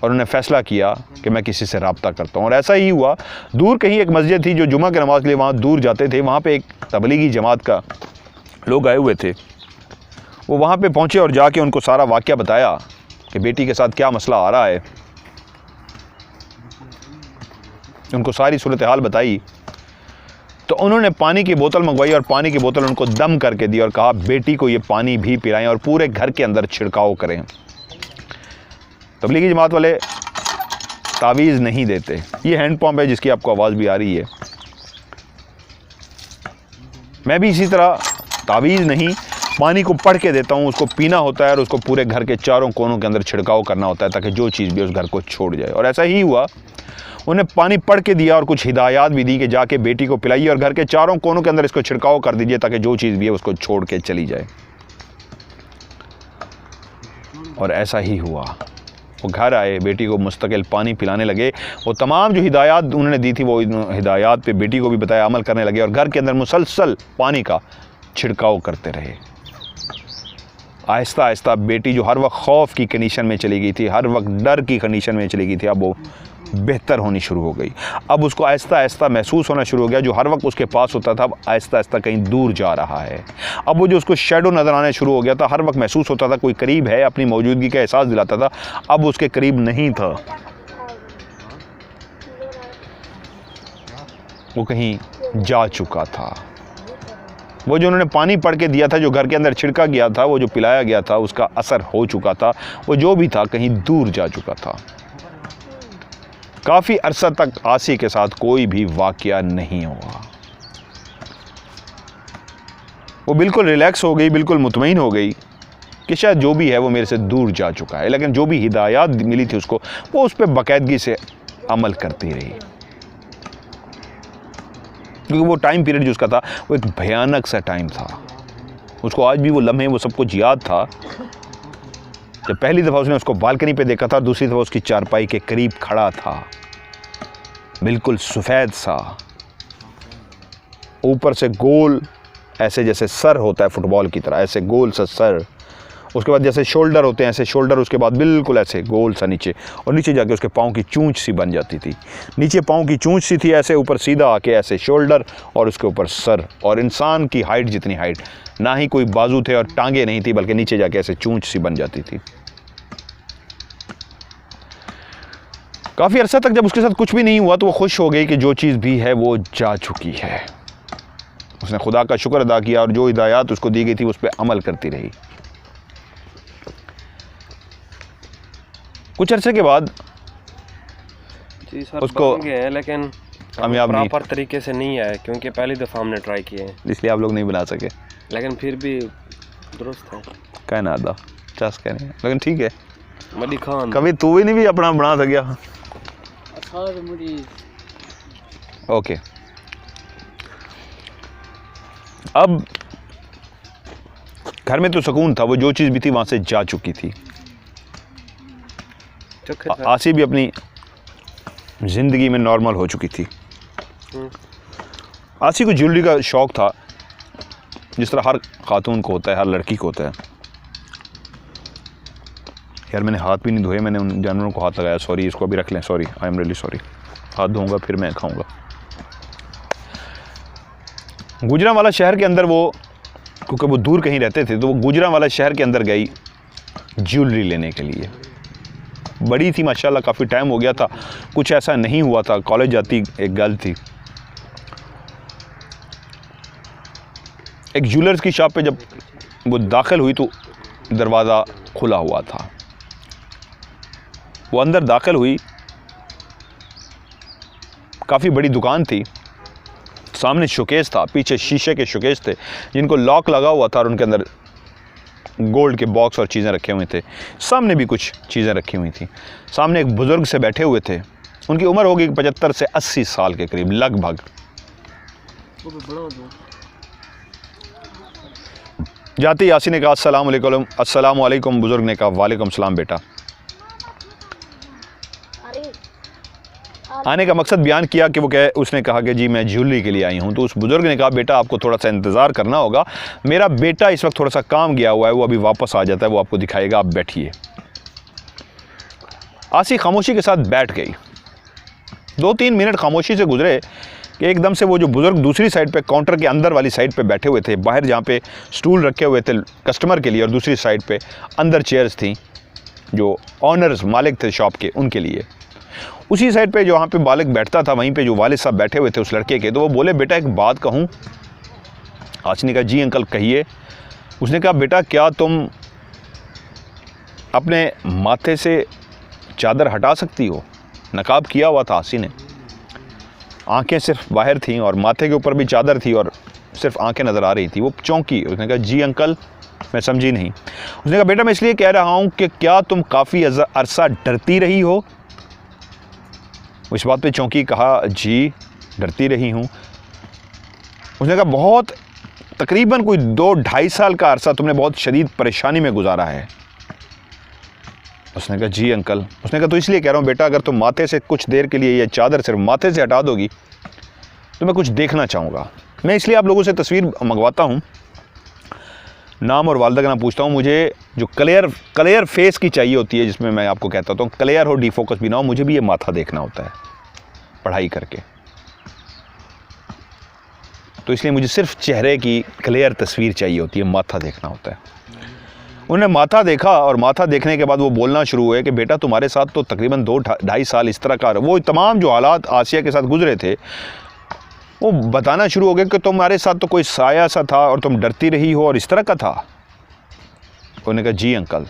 उन्होंने फ़ैसला किया कि मैं किसी से रब्ता करता हूँ। और ऐसा ही हुआ। दूर कहीं एक मस्जिद थी जो जुमा की नमाज़ के लिए वहाँ दूर जाते थे, वहाँ पे एक तबलीगी जमात का लोग आए हुए थे। वो वहाँ पे पहुँचे और जाके उनको सारा वाक़या बताया कि बेटी के साथ क्या मसला आ रहा है, उनको सारी सूरत हाल बताई। तो उन्होंने पानी की बोतल मंगवाई और पानी की बोतल उनको दम करके दी और कहा बेटी को ये पानी भी पिलाएं और पूरे घर के अंदर छिड़काव करें। तबलीगी जमात वाले तावीज़ नहीं देते। ये हैंड पंप है जिसकी आपको आवाज़ भी आ रही है। मैं भी इसी तरह तावीज़ नहीं, पानी को पढ़ के देता हूँ, उसको पीना होता है और उसको पूरे घर के चारों कोनों के अंदर छिड़काव करना होता है ताकि जो चीज़ भी उस घर को छोड़ जाए। और ऐसा ही हुआ, उन्हें पानी पढ़ के दिया और कुछ हिदायत भी दी कि जाके बेटी को पिलाइए और घर के चारों कोनों के अंदर इसको छिड़काव कर दीजिए ताकि जो चीज़ भी है उसको छोड़ के चली जाए। और ऐसा ही हुआ। वो घर आए, बेटी को मुस्तकिल पानी पिलाने लगे। वो तमाम जो हिदायत उन्होंने दी थी वो हिदायत पे बेटी को भी बताया, अमल करने लगे और घर के अंदर मुसलसल पानी का छिड़काव करते रहे। आहिस्ता आहिस्ता बेटी जो हर वक्त खौफ की कंडीशन में चली गई थी, हर वक्त डर की कंडीशन में चली गई थी, अब वो बेहतर होनी शुरू हो गई। अब उसको आहिस्ता आहिस्ता महसूस होना शुरू हो गया, जो हर वक्त उसके पास होता था अब आहिस्ता आहिस्ता कहीं दूर जा रहा है। अब वो जो उसको शैडो नज़र आने शुरू हो गया था, हर वक्त महसूस होता था कोई करीब है, अपनी मौजूदगी का एहसास दिलाता था, अब उसके करीब नहीं था, वो कहीं जा चुका था। वो जो उन्होंने पानी पढ़ के दिया था, जो घर के अंदर छिड़का गया था, वो जो पिलाया गया था, उसका असर हो चुका था। वो जो भी था कहीं दूर जा चुका था। काफ़ी अरसा तक आसी के साथ कोई भी वाकया नहीं हुआ। वो बिल्कुल रिलैक्स हो गई, बिल्कुल मुतमईन हो गई कि शायद जो भी है वो मेरे से दूर जा चुका है। लेकिन जो भी हिदायत मिली थी उसको, वो उस पर बाकायदगी से अमल करती रही, क्योंकि वो टाइम पीरियड जो उसका था वो एक भयानक सा टाइम था। उसको आज भी वो लम्हे, वो सब कुछ याद था। जब पहली दफ़ा उसने उसको बालकनी पे देखा था, दूसरी दफ़ा उसकी चारपाई के करीब खड़ा था, बिल्कुल सफ़ेद सा, ऊपर से गोल, ऐसे जैसे सर होता है फुटबॉल की तरह, ऐसे गोल सा सर, उसके बाद जैसे शोल्डर होते हैं ऐसे शोल्डर, उसके बाद बिल्कुल ऐसे गोल सा नीचे, और नीचे जाके उसके पाँव की चूंच सी बन जाती थी। नीचे पाँव की चूंच सी थी, ऐसे ऊपर सीधा आके ऐसे शोल्डर और उसके ऊपर सर, और इंसान की हाइट जितनी हाइट, ना ही कोई बाजू थे और टांगे नहीं थी, बल्कि नीचे जाके ऐसे चूंच सी बन जाती थी। काफ़ी अरसा तक जब उसके साथ कुछ भी नहीं हुआ तो वो खुश हो गई कि जो चीज़ भी है वो जा चुकी है। उसने खुदा का शुक्र अदा किया और जो हिदायत उसको दी गई थी उस पर अमल करती रही। कुछ अरसे के बाद जी सर, उसको बन गए हैं, लेकिन कामयाब नहीं, प्रॉपर तरीके से नहीं आया, क्योंकि पहली दफ़ा हमने ट्राई किए हैं, इसलिए आप लोग नहीं बना सके। लेकिन फिर भी दुरुस्त है। कहना आदा चस कहने, लेकिन ठीक है। मली खान कभी तू भी नहीं भी अपना बना सकिया। ओके, अब घर में तो सुकून था, वो जो चीज़ भी थी वहाँ से जा चुकी थी। आसी भी अपनी ज़िंदगी में नॉर्मल हो चुकी थी। आसी को ज्वेलरी का शौक़ था, जिस तरह हर खातून को होता है, हर लड़की को होता है। यार मैंने हाथ भी नहीं धोए, मैंने उन जानवरों को हाथ लगाया, सॉरी, इसको अभी रख लें, sorry, I am really sorry. हाथ धोऊंगा फिर मैं खाऊंगा। गुजरांवाला शहर के अंदर वो, क्योंकि वो दूर कहीं रहते थे, तो वो गुजरांवाला शहर के अंदर गई ज्वेलरी लेने के लिए। बड़ी थी माशाल्लाह, काफ़ी टाइम हो गया था, कुछ ऐसा नहीं हुआ था, कॉलेज जाती एक गर्ल थी। एक ज्वेलर्स की शॉप पे जब वो दाखिल हुई तो दरवाज़ा खुला हुआ था। वो अंदर दाखिल हुई, काफ़ी बड़ी दुकान थी, सामने शोकेस था, पीछे शीशे के शोकेस थे जिनको लॉक लगा हुआ था और उनके अंदर गोल्ड के बॉक्स और चीज़ें रखे हुए थे। सामने भी कुछ चीज़ें रखी हुई थी। सामने एक बुज़ुर्ग से बैठे हुए थे, उनकी उम्र होगी 75 से 80 साल के करीब लगभग। जाते ही यासीन ने कहा अस्सलाम वालेकुम। बुज़ुर्ग ने कहा वालेकुम सलाम बेटा। आने का मकसद बयान किया कि उसने कहा कि जी मैं ज्वेलरी के लिए आई हूँ। तो उस बुज़ुर्ग ने कहा बेटा आपको थोड़ा सा इंतज़ार करना होगा, मेरा बेटा इस वक्त थोड़ा सा काम गया हुआ है, वो अभी वापस आ जाता है, वो आपको दिखाएगा, आप बैठिए। आसी खामोशी के साथ बैठ गई। 2-3 मिनट खामोशी से गुजरे कि एकदम से वो जो बुज़ुर्ग दूसरी साइड पे, काउंटर के अंदर वाली साइड पे बैठे हुए थे, बाहर जहाँ पे स्टूल रखे हुए थे कस्टमर के लिए, और दूसरी साइड पे अंदर चेयर्स थी जो ऑनर्स मालिक थे शॉप के, उनके लिए। उसी साइड पे जो वहाँ पे मालिक बैठता था, वहीं पे जो वालिद साहब बैठे हुए थे उस लड़के के, तो वो बोले बेटा एक बात कहूँ। आसी ने कहा जी अंकल कहिए। उसने कहा बेटा क्या तुम अपने माथे से चादर हटा सकती हो? नकाब किया हुआ था आसी ने, आंखें सिर्फ बाहर थीं और माथे के ऊपर भी चादर थी और सिर्फ आंखें नज़र आ रही थी। वो चौंकी। उसने कहा जी अंकल मैं समझी नहीं। उसने कहा बेटा मैं इसलिए कह रहा हूँ कि क्या तुम काफ़ी अरसा डरती रही हो? इस बात पे चौंकी। कहा जी डरती रही हूँ। उसने कहा बहुत, तकरीबन कोई 2-2.5 साल का अरसा तुमने बहुत शदीद परेशानी में गुजारा है। उसने कहा जी अंकल। उसने कहा तो इसलिए कह रहा हूँ बेटा अगर तुम माथे से कुछ देर के लिए ये चादर सिर्फ माथे से हटा दोगी तो मैं कुछ देखना चाहूँगा। मैं इसलिए आप लोगों से तस्वीर मंगवाता हूँ, नाम और वालदा का नाम पूछता हूँ। मुझे जो क्लियर फेस की चाहिए होती है, जिसमें मैं आपको कहता हूँ क्लियर हो, डिफोकस भी ना हो। मुझे भी ये माथा देखना होता है पढ़ाई करके, तो इसलिए मुझे सिर्फ चेहरे की क्लियर तस्वीर चाहिए होती है, माथा देखना होता है। उन्होंने माथा देखा और माथा देखने के बाद वो बोलना शुरू हुए कि बेटा तुम्हारे साथ तो तकरीबन 2-2.5 साल इस तरह का, वो तमाम जो हालात आसिया के साथ गुजरे थे वो बताना शुरू हो गए कि तुम्हारे साथ तो कोई साया सा था और तुम डरती रही हो और इस तरह का था। उन्होंने कहा जी अंकल।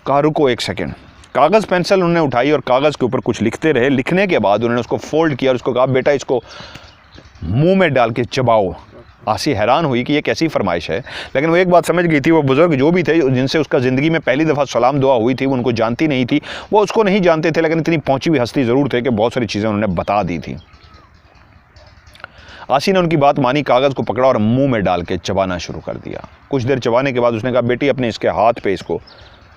कहा रुको एक सेकेंड। कागज़ पेंसिल उन्होंने उठाई और कागज़ के ऊपर कुछ लिखते रहे। लिखने के बाद उन्होंने उसको फोल्ड किया और उसको कहा बेटा इसको मुंह में डाल के चबाओ। आसी हैरान हुई कि ये कैसी फरमाइश है, लेकिन वो एक बात समझ गई थी। वो बुज़ुर्ग जो भी थे जिनसे उसका ज़िंदगी में पहली दफ़ा सलाम दुआ हुई थी, वो उनको जानती नहीं थी, वो उसको नहीं जानते थे, लेकिन इतनी पहुँची हुई हस्ती ज़रूर थे कि बहुत सारी चीज़ें उन्होंने बता दी थी। आसी ने उनकी बात मानी, कागज़ को पकड़ा और मुंह में डाल के चबाना शुरू कर दिया। कुछ देर चबाने के बाद उसने कहा बेटी अपने इसके हाथ पे इसको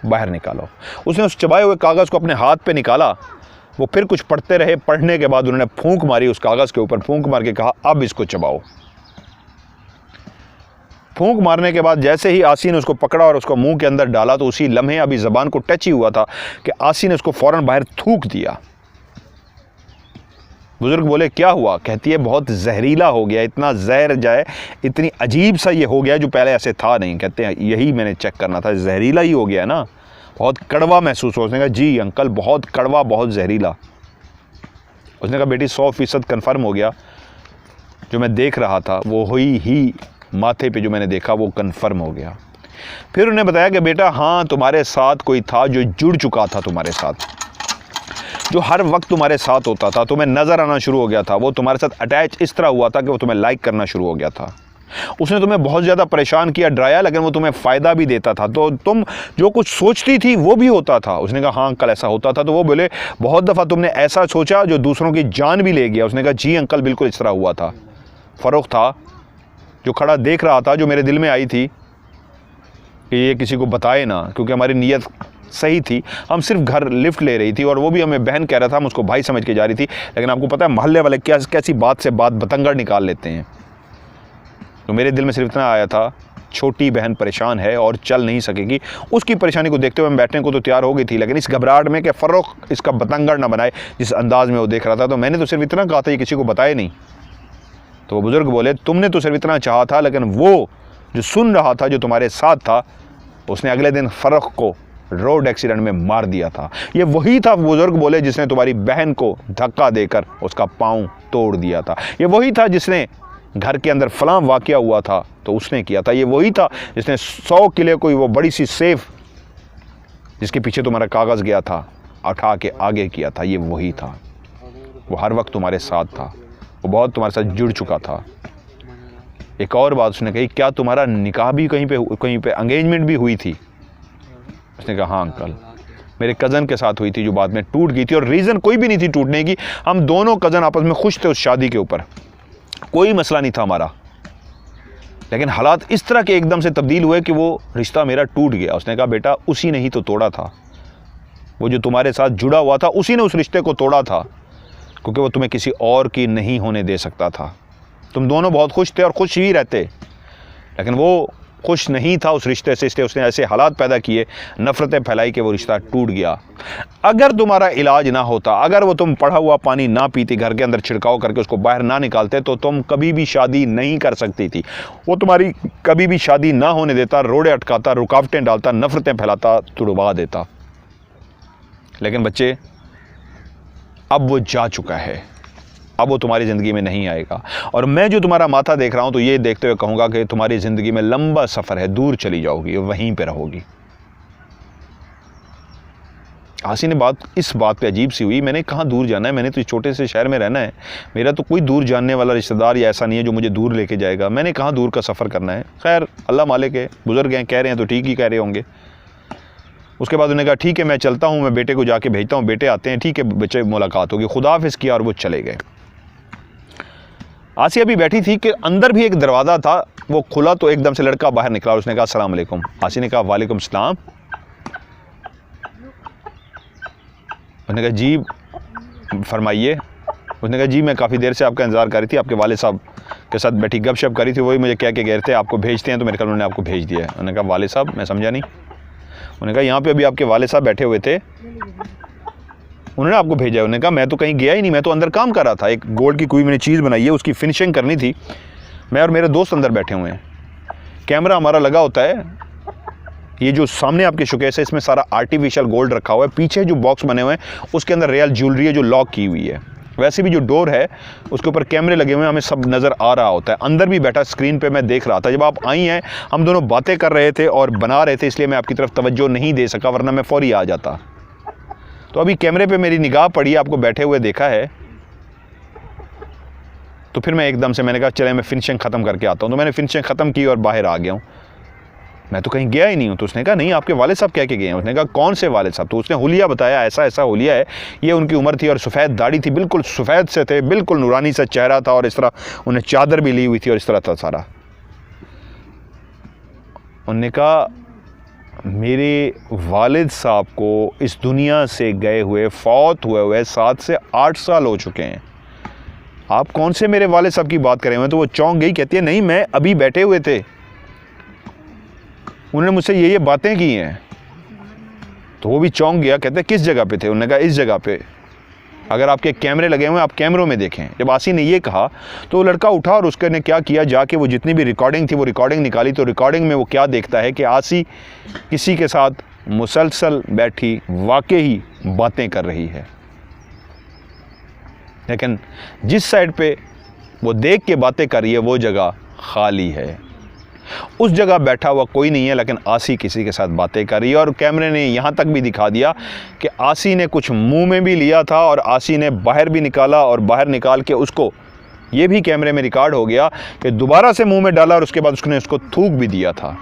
बाहर निकालो। उसने उस चबाए हुए कागज़ को अपने हाथ पे निकाला। वो फिर कुछ पढ़ते रहे। पढ़ने के बाद उन्होंने फूंक मारी उस कागज़ के ऊपर, फूंक मार के कहा अब इसको चबाओ। फूंक मारने के बाद जैसे ही आसी ने उसको पकड़ा और उसको मुंह के अंदर डाला, तो उसी लम्हे अभी ज़बान को टच ही हुआ था कि आसी ने उसको फ़ौरन बाहर थूक दिया। बुज़ुर्ग बोले क्या हुआ? कहती है बहुत जहरीला हो गया, इतना जहर जाए, इतनी अजीब सा ये हो गया जो पहले ऐसे था नहीं। कहते हैं यही मैंने चेक करना था, जहरीला ही हो गया ना, बहुत कड़वा महसूस हो। उसने कहा जी अंकल बहुत कड़वा, बहुत जहरीला। उसने कहा बेटी 100% कन्फर्म हो गया, जो मैं देख रहा था वो हुई ही माथे पे जो मैंने देखा वो कन्फर्म हो गया। फिर उन्हें बताया कि बेटा हाँ तुम्हारे साथ कोई था जो जुड़ चुका था तुम्हारे साथ, जो हर वक्त तुम्हारे साथ होता था, तुम्हें नज़र आना शुरू हो गया था, वो तुम्हारे साथ अटैच इस तरह हुआ था कि वो तुम्हें लाइक करना शुरू हो गया था। उसने तुम्हें बहुत ज़्यादा परेशान किया, डराया, लेकिन वो तुम्हें फ़ायदा भी देता था, तो तुम जो कुछ सोचती थी वो भी होता था। उसने कहा हाँ अंकल ऐसा होता था। तो वो बोले बहुत दफ़ा तुमने ऐसा सोचा जो दूसरों की जान भी ले गया। उसने कहा जी अंकल बिल्कुल इस तरह हुआ था। फ़ारूक था जो खड़ा देख रहा था, जो मेरे दिल में आई थी कि ये किसी को बताए ना, क्योंकि हमारी नीयत सही थी, हम सिर्फ घर लिफ्ट ले रही थी और वो भी हमें बहन कह रहा था, हम उसको भाई समझ के जा रही थी। लेकिन आपको पता है मोहल्ले वाले कैसी बात से बात बतंगड़ निकाल लेते हैं। तो मेरे दिल में सिर्फ इतना आया था, छोटी बहन परेशान है और चल नहीं सकेगी। उसकी परेशानी को देखते हुए मैं बैठने को तो तैयार हो गई थी, लेकिन इस घबराहट में कि फ़र्रुख इसका बतंगड़ ना बनाए, जिस अंदाज में वो देख रहा था। तो मैंने तो सिर्फ इतना कहा था, ये किसी को बताए नहीं। तो वो बुज़ुर्ग बोले, तुमने तो सिर्फ इतना चाहा था, लेकिन वो जो सुन रहा था, जो तुम्हारे साथ था, उसने अगले दिन फ़र्रुख को रोड एक्सीडेंट में मार दिया था। ये वही था, बुज़ुर्ग बोले, जिसने तुम्हारी बहन को धक्का देकर उसका पाँव तोड़ दिया था। ये वही था जिसने घर के अंदर फलां वाक़या हुआ था तो उसने किया था। ये वही था जिसने 100 किलो कोई वो बड़ी सी सेफ जिसके पीछे तुम्हारा कागज़ गया था उठा के आगे किया था। ये वही था, वो हर वक्त तुम्हारे साथ था, वो बहुत तुम्हारे साथ जुड़ चुका था। एक और बात उसने कही, क्या तुम्हारा निकाह भी कहीं पे एंगेजमेंट भी हुई थी? उसने कहा, हाँ अंकल, मेरे कज़न के साथ हुई थी, जो बाद में टूट गई थी। और रीज़न कोई भी नहीं थी टूटने की, हम दोनों कज़न आपस में खुश थे उस शादी के ऊपर, कोई मसला नहीं था हमारा। लेकिन हालात इस तरह के एकदम से तब्दील हुए कि वो रिश्ता मेरा टूट गया। उसने कहा, बेटा उसी ने ही तो तोड़ा था, वो जो तुम्हारे साथ जुड़ा हुआ था उसी ने उस रिश्ते को तोड़ा था, क्योंकि वो तुम्हें किसी और की नहीं होने दे सकता था। तुम दोनों बहुत खुश थे और खुश ही रहते, लेकिन वो खुश नहीं था उस रिश्ते से, इसलिए उसने ऐसे हालात पैदा किए, नफ़रतें फैलाई कि वो रिश्ता टूट गया। अगर तुम्हारा इलाज ना होता, अगर वो तुम पड़ा हुआ पानी ना पीती, घर के अंदर छिड़काव करके उसको बाहर ना निकालते, तो तुम कभी भी शादी नहीं कर सकती थी। वो तुम्हारी कभी भी शादी ना होने देता, रोड़े अटकाता, रुकावटें डालता, नफ़रतें फैलाता, तुड़वा देता। लेकिन बच्चे, अब वो जा चुका है, अब वो तुम्हारी ज़िंदगी में नहीं आएगा। और मैं जो तुम्हारा माथा देख रहा हूँ, तो ये देखते हुए कहूँगा कि तुम्हारी ज़िंदगी में लंबा सफ़र है, दूर चली जाओगी, वहीं पे रहोगी। आसी ने इस बात पे अजीब सी हुई, मैंने कहाँ दूर जाना है, मैंने तो इस छोटे से शहर में रहना है, मेरा तो कोई दूर जानने वाला रिश्तेदार या ऐसा नहीं है जो मुझे दूर लेके जाएगा, मैंने कहाँ दूर का सफ़र करना है। खैर अल्लाह मालिक है, बुज़ुर्ग हैं, कह रहे हैं तो ठीक ही कह रहे होंगे। उसके बाद उन्होंने कहा, ठीक है मैं चलता हूँ, मैं बेटे को जाके भेजता हूँ, बेटे आते हैं, ठीक है बच्चे मुलाकात होगी, खुदा हाफिज़ किया और वो चले गए। आसिया भी बैठी थी कि अंदर भी एक दरवाज़ा था, वो खुला तो एकदम से लड़का बाहर निकला और उसने कहा, अस्सलाम वालेकुम। आसिया ने कहा, वालेकुम सलाम। उसने कहा, जी फरमाइए। उसने कहा, जी मैं काफ़ी देर से आपका इंतज़ार कर रही थी, आपके वाले साहब के साथ बैठी गपशप करी थी, वही मुझे कह के गए थे आपको भेजते हैं, तो मेरे ख्याल उन्होंने आपको भेज दिया है। उन्होंने कहा, वाले साहब? मैं समझा नहीं। उन्होंने कहा, यहाँ पे अभी आपके वाले साहब बैठे हुए थे, उन्होंने आपको भेजा है। उन्होंने कहा, मैं तो कहीं गया ही नहीं, मैं तो अंदर काम कर रहा था, एक गोल्ड की कोई मैंने चीज़ बनाई है, उसकी फिनिशिंग करनी थी, मैं और मेरे दोस्त अंदर बैठे हुए हैं। कैमरा हमारा लगा होता है, ये जो सामने आपके शोकेस है इसमें सारा आर्टिफिशियल गोल्ड रखा हुआ है, पीछे जो बॉक्स बने हुए हैं उसके अंदर रियल ज्वेलरी है जो लॉक की हुई है। वैसे भी जो डोर है उसके ऊपर कैमरे लगे हुए हैं, हमें सब नज़र आ रहा होता है। अंदर भी बैठा स्क्रीन पे मैं देख रहा था, जब आप आई हैं हम दोनों बातें कर रहे थे और बना रहे थे, इसलिए मैं आपकी तरफ तवज्जो नहीं दे सका, वरना मैं फ़ौरी आ जाता। तो अभी कैमरे पे मेरी निगाह पड़ी, आपको बैठे हुए देखा है, तो फिर मैं एकदम से मैंने कहा चले मैं फिनिशिंग ख़त्म करके आता हूँ। तो मैंने फिनिशिंग ख़त्म की और बाहर आ गया हूँ, मैं तो कहीं गया ही नहीं हूँ। तो उसने कहा, नहीं आपके वाले साहब कह के गए हैं। उसने कहा, कौन से वाले साहब? तो उसने हुलिया बताया, ऐसा ऐसा हुलिया है, ये उनकी उम्र थी और सफ़ेद दाढ़ी थी, बिल्कुल सफ़ेद से थे, बिल्कुल नूरानी सा चेहरा था और इस तरह उन्हें चादर भी ली हुई थी और इस तरह था सारा। उन्होंने कहा, मेरे वालिद साहब को इस दुनिया से गए हुए, फौत हुए 7 से 8 साल हो चुके हैं, आप कौन से मेरे वालिद साहब की बात करें हुए? तो वो चौंक गई, कहती है, नहीं मैं अभी बैठे हुए थे, उन्होंने मुझसे ये बातें की हैं। तो वो भी चौंक गया, कहते हैं किस जगह पे थे? उन्होंने कहा, इस जगह पे, अगर आपके कैमरे लगे हुए हैं आप कैमरों में देखें। जब आसी ने ये कहा तो लड़का उठा और उसके ने क्या किया, जाके वो जितनी भी रिकॉर्डिंग थी वो रिकॉर्डिंग निकाली। तो रिकॉर्डिंग में वो क्या देखता है कि आसी किसी के साथ मुसलसल बैठी वाकई ही बातें कर रही है, लेकिन जिस साइड पे वो देख के बातें कर रही है वो जगह खाली है, उस जगह बैठा हुआ कोई नहीं है, लेकिन आसी किसी के साथ बातें कर रही है। और कैमरे ने यहाँ तक भी दिखा दिया कि आसी ने कुछ मुंह में भी लिया था और आसी ने बाहर भी निकाला, और बाहर निकाल के उसको ये भी कैमरे में रिकॉर्ड हो गया कि दोबारा से मुंह में डाला और उसके बाद उसने उसको थूक भी दिया था।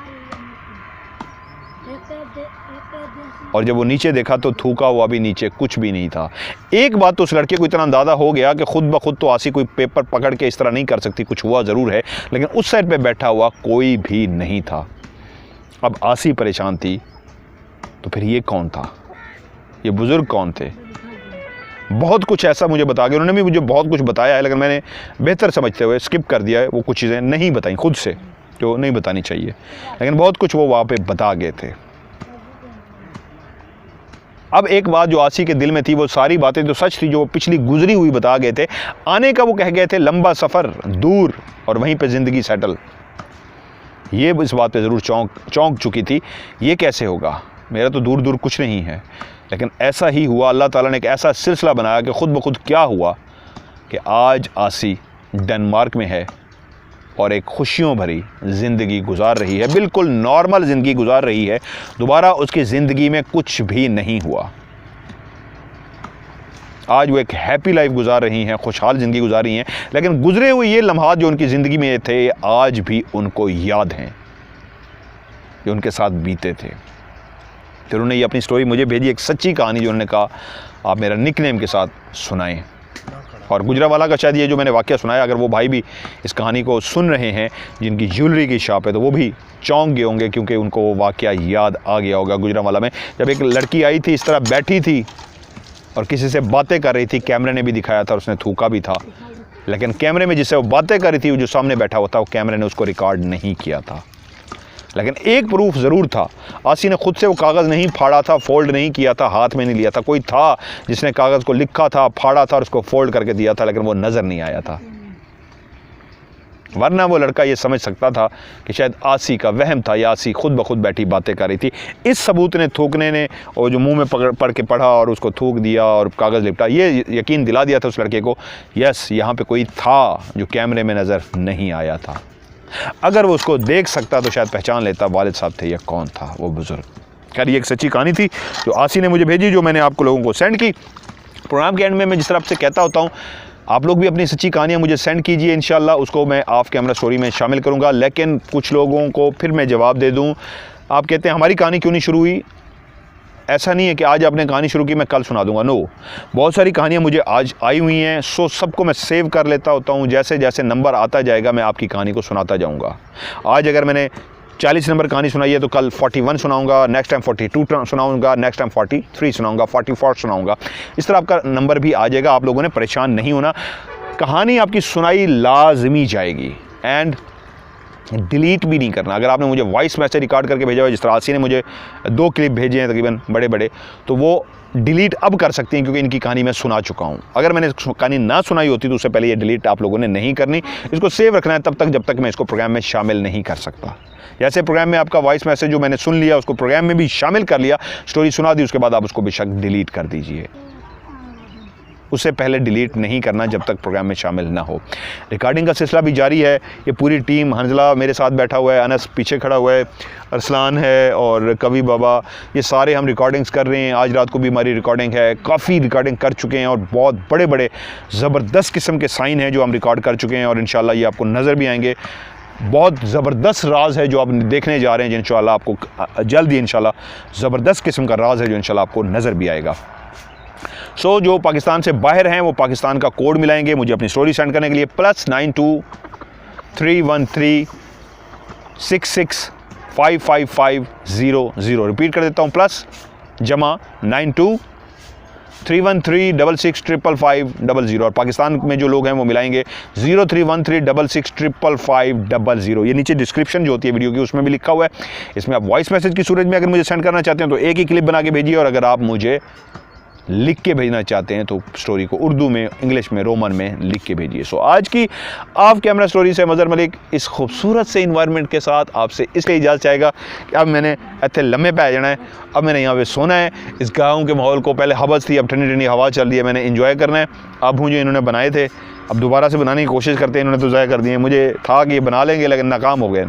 और जब वो नीचे देखा तो थूका हुआ भी नीचे कुछ भी नहीं था। एक बात तो उस लड़के को इतना अंदाज़ा हो गया कि खुद ब खुद तो आसी कोई पेपर पकड़ के इस तरह नहीं कर सकती, कुछ हुआ ज़रूर है, लेकिन उस साइड पे बैठा हुआ कोई भी नहीं था। अब आसी परेशान थी तो फिर ये कौन था, ये बुज़ुर्ग कौन थे? बहुत कुछ ऐसा मुझे बता गए, उन्होंने भी मुझे बहुत कुछ बताया है, लेकिन मैंने बेहतर समझते हुए स्किप कर दिया है, वो कुछ चीज़ें नहीं बताई खुद से जो नहीं बतानी चाहिए, लेकिन बहुत कुछ वो वहाँ पे बता गए थे। अब एक बात जो आसी के दिल में थी, वो सारी बातें जो सच थी, जो पिछली गुजरी हुई बता गए थे। आने का वो कह गए थे लंबा सफ़र दूर और वहीं पे ज़िंदगी सेटल। ये इस बात पे ज़रूर चौंक चुकी थी, ये कैसे होगा, मेरा तो दूर दूर कुछ नहीं है। लेकिन ऐसा ही हुआ, अल्लाह ताला ने एक ऐसा सिलसिला बनाया कि ख़ुद ब खुद क्या हुआ कि आज आसी डेनमार्क में है और एक खुशियों भरी ज़िंदगी गुजार रही है, बिल्कुल नॉर्मल ज़िंदगी गुजार रही है। दोबारा उसकी ज़िंदगी में कुछ भी नहीं हुआ। आज वो एक हैप्पी लाइफ गुजार रही हैं, खुशहाल ज़िंदगी गुजार रही हैं। लेकिन गुजरे हुए ये लम्हात जो उनकी ज़िंदगी में थे, आज भी उनको याद हैं, जो उनके साथ बीते थे। फिर उन्होंने ये अपनी स्टोरी मुझे भेजी, एक सच्ची कहानी जो उन्होंने कहा आप मेरा निकनेम के साथ सुनाएं। और गुजरावाला का शायद ये जो मैंने वाक़या सुनाया, अगर वो भाई भी इस कहानी को सुन रहे हैं जिनकी ज्वेलरी की शॉप है, तो वो भी चौंक गए होंगे, क्योंकि उनको वो वाक़या याद आ गया होगा गुजरावाला में, जब एक लड़की आई थी, इस तरह बैठी थी और किसी से बातें कर रही थी। कैमरे ने भी दिखाया था, उसने थूका भी था, लेकिन कैमरे में जिससे वो बातें कर रही थी, वो जो सामने बैठा हुआ था, वो कैमरे ने उसको रिकॉर्ड नहीं किया था। लेकिन एक प्रूफ ज़रूर था, आसी ने खुद से वो कागज़ नहीं फाड़ा था, फोल्ड नहीं किया था, हाथ में नहीं लिया था। कोई था जिसने कागज़ को लिखा था, फाड़ा था और उसको फोल्ड करके दिया था, लेकिन वो नज़र नहीं आया था। वरना वो लड़का ये समझ सकता था कि शायद आसी का वहम था, या आसी खुद ब खुद बैठी बातें कर रही थी। इस सबूत ने, थूकने ने, और जो मुंह में पढ़ के पढ़ा और उसको थूक दिया और कागज़ लिपटा, ये यकीन दिला दिया था उस लड़के को, यस यहाँ पे कोई था जो कैमरे में नज़र नहीं आया था। अगर वो उसको देख सकता तो शायद पहचान लेता वालिद साहब थे या कौन था वो बुज़ुर्ग। खैर, ये एक सच्ची कहानी थी जो आसी ने मुझे भेजी, जो मैंने आपको लोगों को सेंड की। प्रोग्राम के एंड में मैं जिस तरह आपसे कहता होता हूँ, आप लोग भी अपनी सच्ची कहानियाँ मुझे सेंड कीजिए, इंशाल्लाह उसको मैं ऑफ कैमरा स्टोरी में शामिल करूँगा। लेकिन कुछ लोगों को फिर मैं जवाब दे दूँ, आप कहते हैं हमारी कहानी क्यों नहीं शुरू हुई। ऐसा नहीं है कि आज आपने कहानी शुरू की मैं कल सुना दूंगा, नो। बहुत सारी कहानियाँ मुझे आज आई हुई हैं, सो सबको मैं सेव कर लेता होता हूँ। जैसे जैसे नंबर आता जाएगा मैं आपकी कहानी को सुनाता जाऊँगा। आज अगर मैंने 40 नंबर कहानी सुनाई है तो कल 41 सुनाऊंगा, नेक्स्ट टाइम 42 सुनाऊंगा, नेक्स्ट टाइम 43 सुनाऊंगा, 44 सुनाऊंगा। इस तरह आपका नंबर भी आ जाएगा। आप लोगों ने परेशान नहीं होना, कहानी आपकी सुनाई लाजमी जाएगी एंड डिलीट भी नहीं करना। अगर आपने मुझे वॉइस मैसेज रिकॉर्ड करके भेजा हुआ, जिस तरह आसी ने मुझे 2 क्लिप भेजे हैं तकरीबन बड़े बड़े, तो वो डिलीट अब कर सकती हैं, क्योंकि इनकी कहानी मैं सुना चुका हूँ। अगर मैंने कहानी ना सुनाई होती तो उससे पहले ये डिलीट आप लोगों ने नहीं करनी। इसको सेव रखना है तब तक जब तक मैं इसको प्रोग्राम में शामिल नहीं कर सकता। जैसे प्रोग्राम में आपका वॉइस मैसेज जो मैंने सुन लिया उसको प्रोग्राम में भी शामिल कर लिया, स्टोरी सुना दी, उसके बाद आप उसको बेशक डिलीट कर दीजिए। उससे पहले डिलीट नहीं करना जब तक प्रोग्राम में शामिल ना हो। रिकॉर्डिंग का सिलसिला भी जारी है। ये पूरी टीम, हंजला मेरे साथ बैठा हुआ है, अनस पीछे खड़ा हुआ है, अरसलान है और कवि बाबा, ये सारे हम रिकॉर्डिंग्स कर रहे हैं। आज रात को भी हमारी रिकॉर्डिंग है, काफ़ी रिकॉर्डिंग कर चुके हैं और बहुत बड़े बड़े ज़बरदस्त किस्म के साइन हैं जो हम रिकॉर्ड कर चुके हैं और इंशाल्लाह ये आपको नज़र भी आएंगे। बहुत ज़बरदस्त राज है जो आप देखने जा रहे हैं, इंशाल्लाह आपको जल्द ही इंशाल्लाह ज़बरदस्त किस्म का राज है जो इंशाल्लाह आपको नज़र भी आएगा। सो जो पाकिस्तान से बाहर हैं वो पाकिस्तान का कोड मिलाएंगे मुझे अपनी स्टोरी सेंड करने के लिए, +92 313 66 55500। रिपीट कर देता हूँ, +92 313 66 55500। और पाकिस्तान में जो लोग हैं वो मिलाएंगे 0313 66 55500। ये नीचे डिस्क्रिप्शन जो होती है वीडियो की उसमें भी लिखा हुआ है। इसमें आप वॉइस मैसेज की सूरत में अगर मुझे सेंड करना चाहते हैं तो एक ही क्लिप बना के भेजिए, और अगर आप मुझे लिख के भेजना चाहते हैं तो स्टोरी को उर्दू में, इंग्लिश में, रोमन में लिख के भेजिए। सो आज की ऑफ कैमरा स्टोरी से मज़हर मलिक इस खूबसूरत से इन्वायरमेंट के साथ आपसे इसलिए इजाज़त चाहेगा कि अब मैंने इतने लम्बे पे आ जाना है, अब मैंने यहाँ पे सोना है। इस गाँव के माहौल को, पहले हवस थी, अब ठंडी ठंडी हवा चल रही है, मैंने इंजॉय करना है। अब जो इन्होंने बनाए थे अब दोबारा से बनाने की कोशिश करते हैं, इन्होंने तो ज़ाया कर दिए। मुझे था कि ये बना लेंगे लेकिन नाकाम हो गए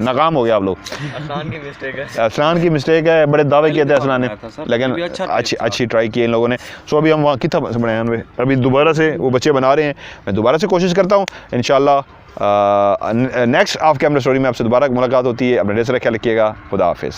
आप लोग। अरसलान की मिस्टेक है, अरसलान की मिस्टेक है। बड़े दावे किए थे अरसलान ने, लेकिन अच्छी ट्राई की इन लोगों ने। सो अभी हम वहाँ कितना बनाए हैं, अभी दोबारा से वो बच्चे बना रहे हैं, मैं दोबारा से कोशिश करता हूँ इंशाल्लाह। नेक्स्ट ऑफ कैमरा स्टोरी में आपसे दोबारा मुलाकात होती है। अपने ढेर सारा ख्याल रखिएगा। खुदा हाफिज़।